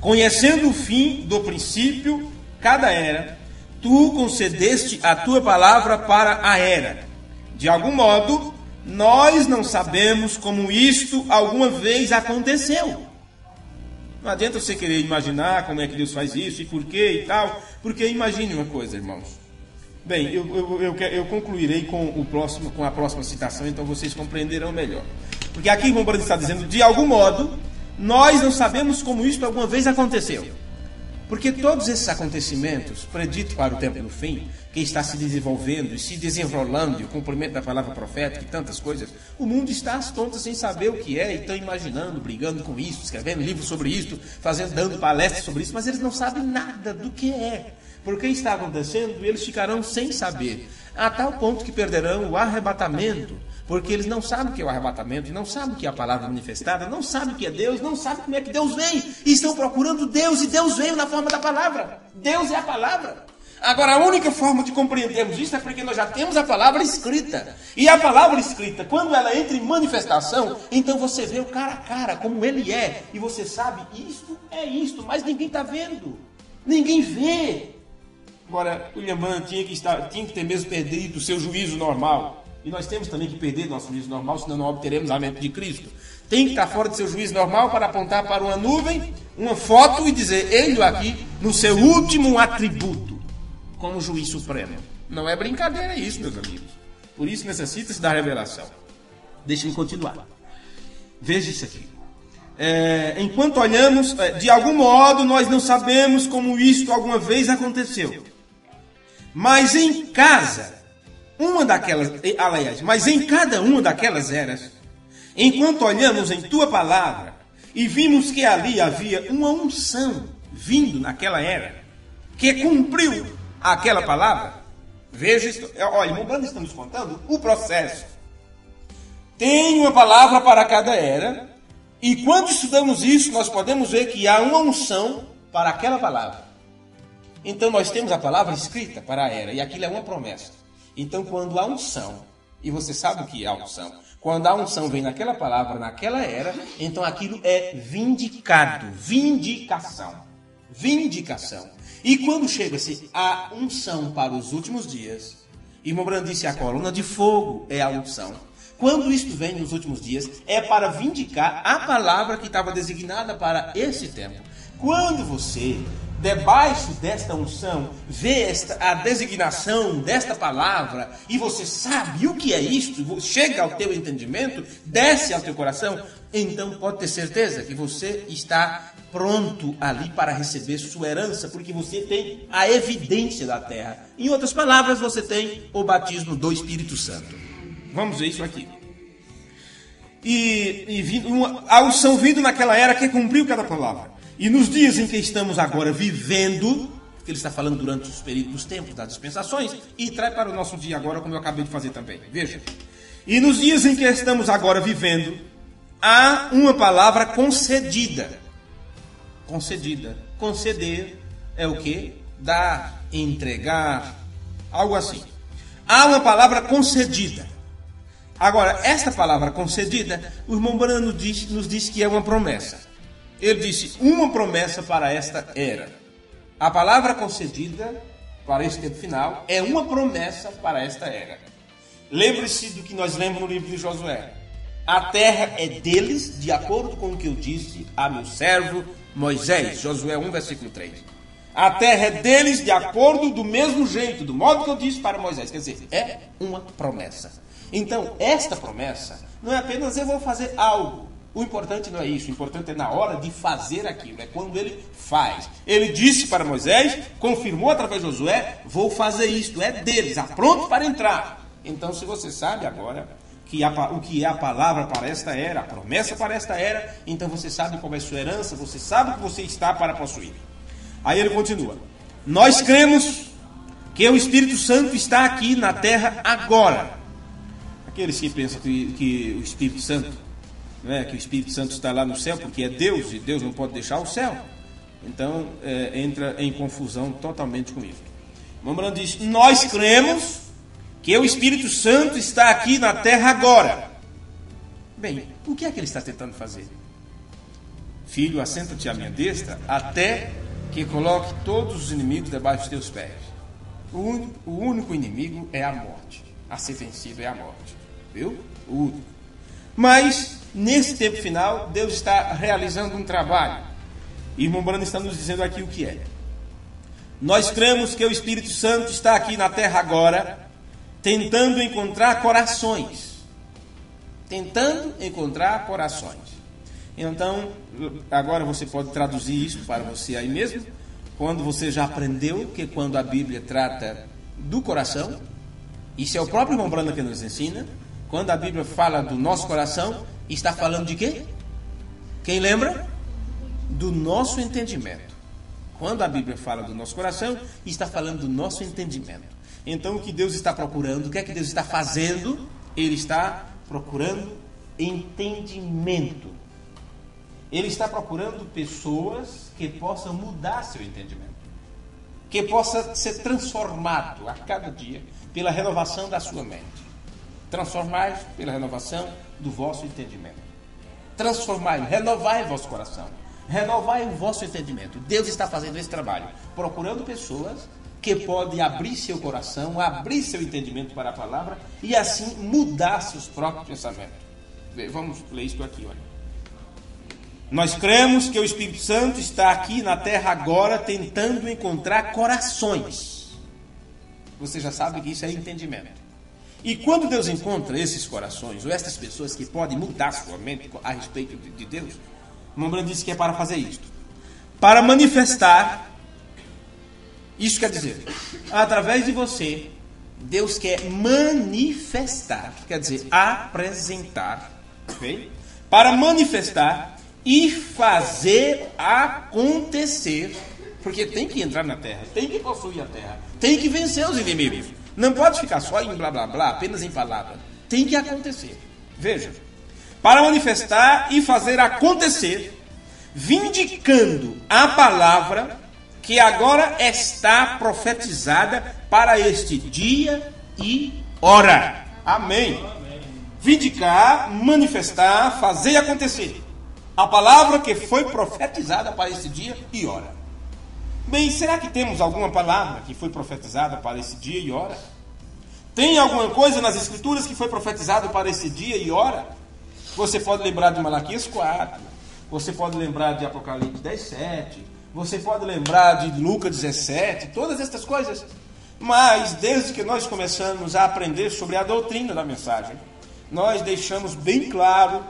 conhecendo o fim do princípio, cada era, tu concedeste a tua palavra para a era. De algum modo, nós não sabemos como isto alguma vez aconteceu. Não adianta você querer imaginar como é que Deus faz isso e por quê e tal, porque imagine uma coisa, irmãos. Bem, eu concluirei com a próxima citação, então vocês compreenderão melhor. Porque aqui o irmão Branham está dizendo, de algum modo, nós não sabemos como isto alguma vez aconteceu. Porque todos esses acontecimentos, preditos para o tempo do fim, que está se desenvolvendo e se desenrolando, e o cumprimento da palavra profética e tantas coisas, o mundo está às tontas sem saber o que é, e estão imaginando, brigando com isso, escrevendo livros sobre isso, dando palestras sobre isso, mas eles não sabem nada do que é. Porque está acontecendo, eles ficarão sem saber, a tal ponto que perderão o arrebatamento, porque eles não sabem o que é o arrebatamento, não sabem o que é a palavra manifestada, não sabem o que é Deus, não sabem como é que Deus vem, e estão procurando Deus, e Deus veio na forma da palavra. Deus é a palavra. Agora, a única forma de compreendermos isso é porque nós já temos a palavra escrita. E a palavra escrita, quando ela entra em manifestação, então você vê o cara a cara, como ele é, e você sabe, isto é isto, mas ninguém está vendo, ninguém vê. Agora, William Branham tinha que ter mesmo perdido o seu juízo normal. E nós temos também que perder nosso juízo normal, senão não obteremos a mente de Cristo. Tem que estar fora do seu juízo normal para apontar para uma nuvem, uma foto e dizer, ele aqui, no seu último atributo, como juiz supremo. Não é brincadeira isso, meus amigos. Por isso necessita-se da revelação. Deixe-me continuar. Veja isso aqui. Enquanto olhamos, de algum modo nós não sabemos como isto alguma vez aconteceu. Mas em cada uma daquelas eras, enquanto olhamos em tua palavra e vimos que ali havia uma unção vindo naquela era, que cumpriu aquela palavra, veja isto, olha, irmão Branham está nos contando o processo. Tem uma palavra para cada era, e quando estudamos isso, nós podemos ver que há uma unção para aquela palavra. Então nós temos a palavra escrita para a era, e aquilo é uma promessa. Então quando há unção, e você sabe o que é a unção, quando a unção vem naquela palavra, naquela era, então aquilo é vindicado, vindicação. E quando chega-se a unção para os últimos dias, irmão Branham disse, a coluna de fogo é a unção. Quando isto vem nos últimos dias, é para vindicar a palavra que estava designada para esse tempo. Quando você, debaixo desta unção, vê a designação desta palavra, e você sabe o que é isto, chega ao teu entendimento, desce ao teu coração, então pode ter certeza que você está pronto ali para receber sua herança, porque você tem a evidência da terra. Em outras palavras, você tem o batismo do Espírito Santo. Vamos ver isso aqui. A unção vindo naquela era que cumpriu cada palavra. E nos dias em que estamos agora vivendo, que ele está falando durante os períodos dos tempos, das dispensações, e traz para o nosso dia agora, como eu acabei de fazer também. Veja. E nos dias em que estamos agora vivendo, há uma palavra concedida. Concedida. Conceder é o quê? Dar, entregar, algo assim. Há uma palavra concedida. Agora, esta palavra concedida, o irmão Branham nos diz que é uma promessa. Ele disse, uma promessa para esta era. A palavra concedida para este tempo final é uma promessa para esta era. Lembre-se do que nós lemos no livro de Josué. A terra é deles, de acordo com o que eu disse a meu servo Moisés. Josué 1, versículo 3. A terra é deles de acordo do mesmo jeito, do modo que eu disse para Moisés. Quer dizer, é uma promessa. Então, esta promessa não é apenas eu vou fazer algo. O importante não é isso. O importante é na hora de fazer aquilo. É quando ele faz. Ele disse para Moisés, confirmou através de Josué, vou fazer isto. É deles, está pronto para entrar. Então, se você sabe agora o que é a palavra para esta era, a promessa para esta era, então você sabe qual é a sua herança, você sabe o que você está para possuir. Aí ele continua. Nós cremos que o Espírito Santo está aqui na terra agora. Aqueles que pensam que o Espírito Santo, que o Espírito Santo está lá no céu, porque é Deus, e Deus não pode deixar o céu. Então, entra em confusão totalmente com isso. O irmão Branham diz, nós cremos que o Espírito Santo está aqui na terra agora. Bem, o que é que ele está tentando fazer? Filho, assenta-te à minha destra, até que coloque todos os inimigos debaixo dos teus pés. O único inimigo é a morte. A ser vencido é a morte. Viu? O único. Mas, nesse tempo final, Deus está realizando um trabalho. E irmão Brando está nos dizendo aqui o que é. Nós cremos que o Espírito Santo está aqui na terra agora, tentando encontrar corações. Tentando encontrar corações. Então, agora você pode traduzir isso para você aí mesmo. Quando você já aprendeu que quando a Bíblia trata do coração, isso é o próprio irmão Brando que nos ensina. Quando a Bíblia fala do nosso coração, está falando de quê? Quem lembra? Do nosso entendimento. Quando a Bíblia fala do nosso coração, está falando do nosso entendimento. Então, o que Deus está procurando, o que é que Deus está fazendo? Ele está procurando entendimento. Ele está procurando pessoas que possam mudar seu entendimento. Que possa ser transformado a cada dia pela renovação da sua mente. Transformai pela renovação do vosso entendimento. Transformai, renovai o vosso coração. Renovai o vosso entendimento. Deus está fazendo esse trabalho, procurando pessoas que podem abrir seu coração, abrir seu entendimento para a palavra e assim mudar seus próprios pensamentos. Vamos ler isso aqui, olha. Nós cremos que o Espírito Santo está aqui na terra agora tentando encontrar corações. Você já sabe que isso é entendimento. E quando Deus encontra esses corações, ou essas pessoas que podem mudar sua mente a respeito de Deus, o irmão Brando disse que é para fazer isto. Para manifestar, isso quer dizer, através de você, Deus quer manifestar, quer dizer, apresentar, ok? Para manifestar e fazer acontecer, porque tem que entrar na terra, tem que possuir a terra, tem que vencer os inimigos. Não pode ficar só em blá blá blá, apenas em palavra. Tem que acontecer. Veja. Para manifestar e fazer acontecer, vindicando a palavra que agora está profetizada para este dia e hora. Amém. Vindicar, manifestar, fazer acontecer. A palavra que foi profetizada para esse dia e hora. Bem, será que temos alguma palavra que foi profetizada para esse dia e hora? Tem alguma coisa nas Escrituras que foi profetizada para esse dia e hora? Você pode lembrar de Malaquias 4, você pode lembrar de Apocalipse 10:7, você pode lembrar de Lucas 17, todas estas coisas. Mas desde que nós começamos a aprender sobre a doutrina da mensagem, nós deixamos bem claro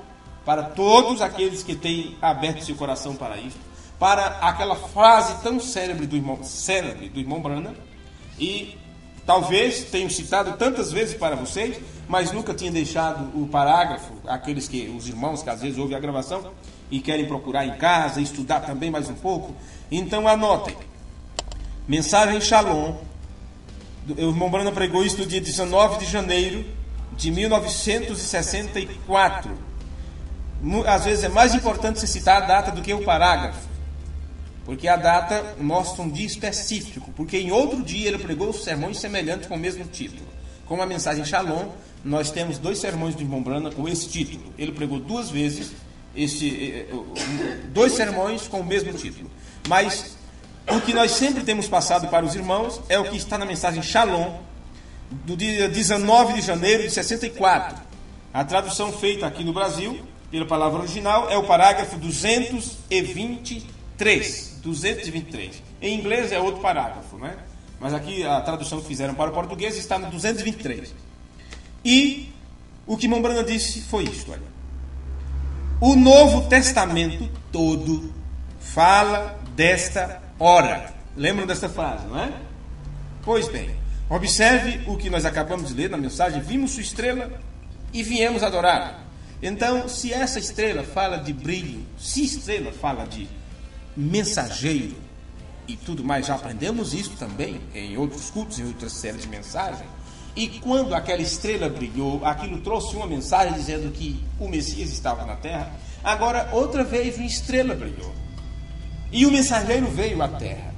para todos aqueles que têm aberto seu coração para isso, para aquela frase tão célebre do irmão Brando, e talvez tenho citado tantas vezes para vocês, mas nunca tinha deixado o parágrafo, os irmãos que às vezes ouvem a gravação e querem procurar em casa, estudar também mais um pouco. Então anotem. Mensagem Shalom. O irmão Brando pregou isso no dia 19 de janeiro de 1964. Às vezes é mais importante se citar a data do que o parágrafo, porque a data mostra um dia específico, porque em outro dia ele pregou sermões semelhantes com o mesmo título. Como a mensagem Shalom, nós temos 2 sermões do irmão Brando com esse título. Ele pregou 2 vezes 2 sermões com o mesmo título. Mas o que nós sempre temos passado para os irmãos é o que está na mensagem Shalom, do dia 19 de janeiro de 64. A tradução feita aqui no Brasil, pela palavra original, é o parágrafo 223. Em inglês é outro parágrafo, né? Mas aqui a tradução que fizeram para o português está no 223. E o que irmão Brando disse foi isto, olha. O Novo Testamento todo fala desta hora. Lembram desta frase, não é? Pois bem, observe o que nós acabamos de ler na mensagem. Vimos sua estrela e viemos adorar. Então, se essa estrela fala de brilho, se estrela fala de mensageiro e tudo mais, já aprendemos isso também em outros cultos, em outras séries de mensagens. E quando aquela estrela brilhou, aquilo trouxe uma mensagem dizendo que o Messias estava na terra. Agora, outra vez, uma estrela brilhou. E o mensageiro veio à terra.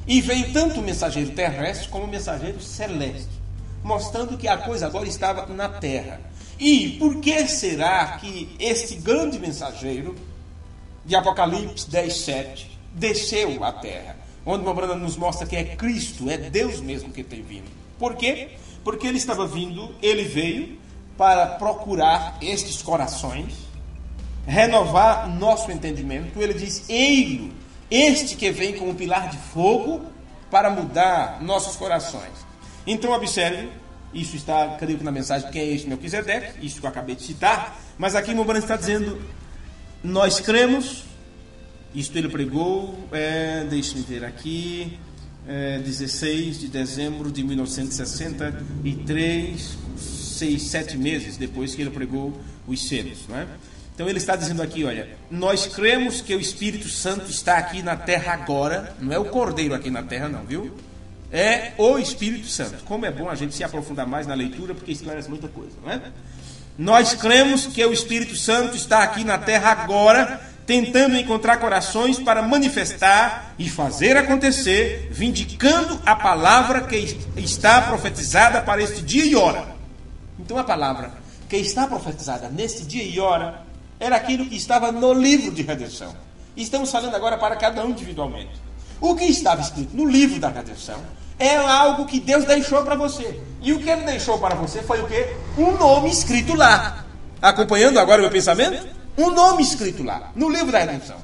E veio tanto o mensageiro terrestre como o mensageiro celeste, mostrando que a coisa agora estava na terra. E por que será que este grande mensageiro de Apocalipse 10:7 desceu à terra? onde o Branham nos mostra que é Cristo, é Deus mesmo que tem vindo. Por quê? Porque ele estava vindo, ele veio para procurar estes corações, renovar nosso entendimento. Ele diz: ei-lo, este que vem como pilar de fogo para mudar nossos corações. Então observe, isso está, creio que na mensagem, quem é este Melquisedeque, isso que eu acabei de citar, mas aqui o Branham está dizendo, nós cremos, isto ele pregou, deixe-me ver aqui, 16 de dezembro de 1963, 7 meses depois que ele pregou os selos, não é? Então ele está dizendo aqui, olha, nós cremos que o Espírito Santo está aqui na terra agora, não é o Cordeiro aqui na terra não, viu? É o Espírito Santo. Como é bom a gente se aprofundar mais na leitura, porque esclarece muita coisa, não é? Nós cremos que o Espírito Santo está aqui na terra agora, tentando encontrar corações para manifestar e fazer acontecer, vindicando a palavra que está profetizada para este dia e hora. Então a palavra que está profetizada neste dia e hora era aquilo que estava no livro de redenção. Estamos falando agora para cada um individualmente. O que estava escrito no livro da redenção é algo que Deus deixou para você. E o que ele deixou para você foi o quê? Um nome escrito lá. Acompanhando agora o meu pensamento? Um nome escrito lá, no livro da redenção.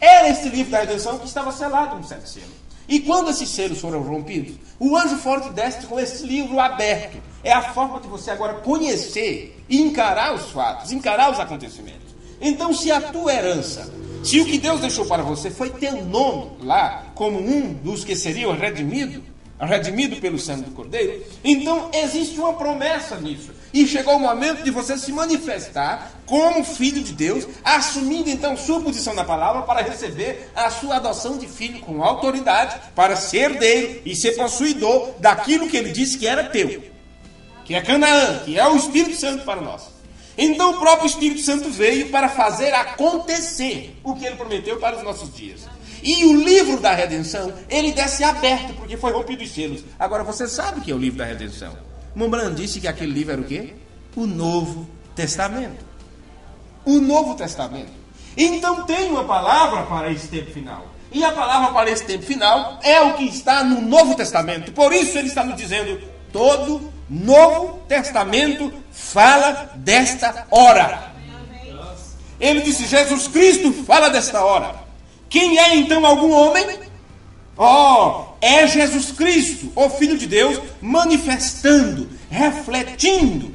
Era esse livro da redenção que estava selado com 7 selos. E quando esses selos foram rompidos, o anjo forte desce com esse livro aberto. É a forma de você agora conhecer e encarar os fatos, encarar os acontecimentos. Então, se a tua herança, se o que Deus deixou para você foi teu nome lá, como um dos que seriam redimido pelo sangue do Cordeiro, então existe uma promessa nisso. E chegou o momento de você se manifestar como filho de Deus, assumindo então sua posição na palavra para receber a sua adoção de filho com autoridade, para ser herdeiro e ser possuidor daquilo que ele disse que era teu, que é Canaã, que é o Espírito Santo para nós. Então o próprio Espírito Santo veio para fazer acontecer o que ele prometeu para os nossos dias. E o livro da redenção, ele desce aberto, porque foi rompido os selos. Agora você sabe o que é o livro da redenção. Branham disse que aquele livro era o quê? O Novo Testamento. O Novo Testamento. Então tem uma palavra para esse tempo final. E a palavra para esse tempo final é o que está no Novo Testamento. Por isso ele está nos dizendo, todo Novo Testamento fala desta hora. Ele disse, Jesus Cristo fala desta hora. Quem é então algum homem? É Jesus Cristo, o Filho de Deus, manifestando, refletindo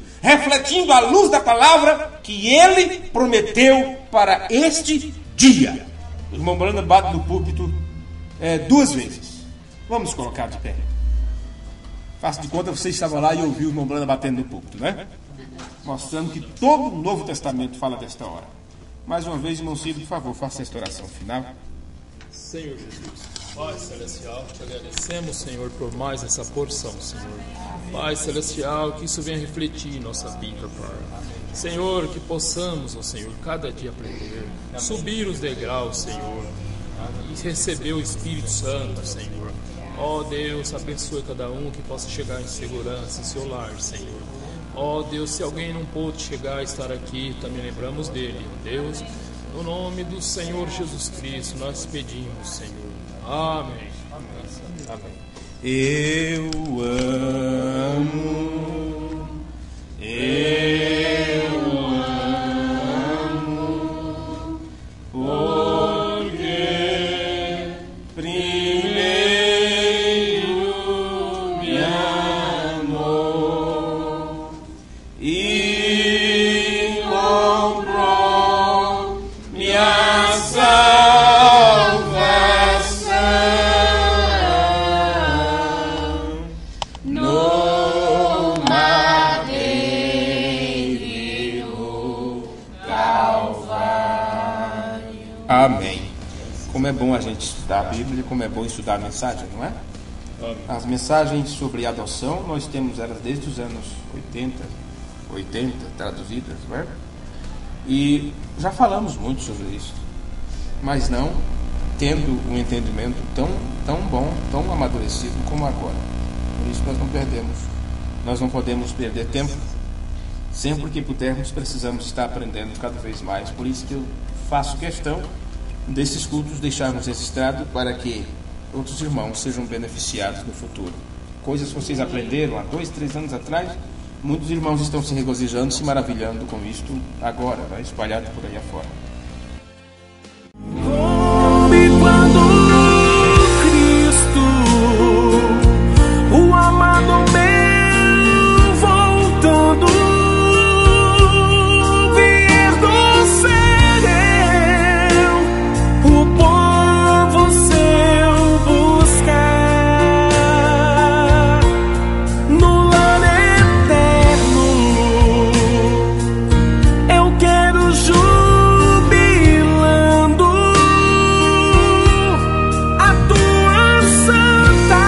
a luz da palavra que ele prometeu para este dia. O irmão Branham bate no púlpito 2 vezes. Vamos colocar de pé. Faça de conta que você estava lá e ouviu o irmão Branham batendo no púlpito, né? Mostrando que todo o Novo Testamento fala desta hora. Mais uma vez, irmão Ciro, por favor, faça esta oração final. Senhor Jesus, Pai Celestial, te agradecemos, Senhor, por mais essa porção, Senhor. Pai Celestial, que isso venha refletir em nossa vida, Pai. Senhor, que possamos, ó Senhor, cada dia aprender, subir os degraus, Senhor, e receber o Espírito Santo, Senhor. Ó Deus, abençoe cada um que possa chegar em segurança em seu lar, Senhor. Ó Deus, se alguém não pôde chegar a estar aqui, também lembramos dele. Deus, no nome do Senhor Jesus Cristo, nós pedimos, Senhor. Amém. Amém. Eu amo, porque primeiro me amou e comprou minha salvação no madeiro Calvário. Amém. Como é bom a gente estudar a Bíblia, como é bom estudar a mensagem, não é? As mensagens sobre adoção, nós temos elas desde os anos 80 traduzidas, não é? E já falamos muito sobre isso, mas não tendo um entendimento tão bom, tão amadurecido como agora. Por isso nós não podemos perder tempo. Sempre que pudermos, precisamos estar aprendendo cada vez mais. Por isso que eu faço questão desses cultos deixarmos registrado para que outros irmãos sejam beneficiados no futuro. Coisas que vocês aprenderam há 2, 3 anos atrás, muitos irmãos estão se regozijando, se maravilhando com isto agora, espalhado por aí afora. Quando Cristo, o amado meu, voltando, vier do céu, o povo seu buscar, no lar eterno, eu quero jubilando a tua santa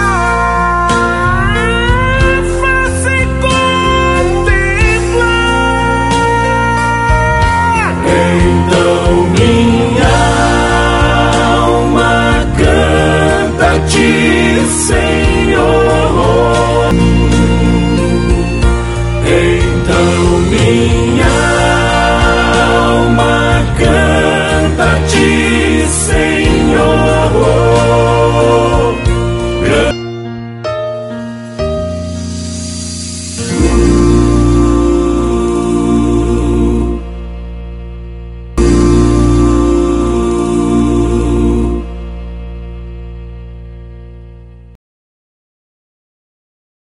face contemplar. Então minha alma canta-te, Senhor.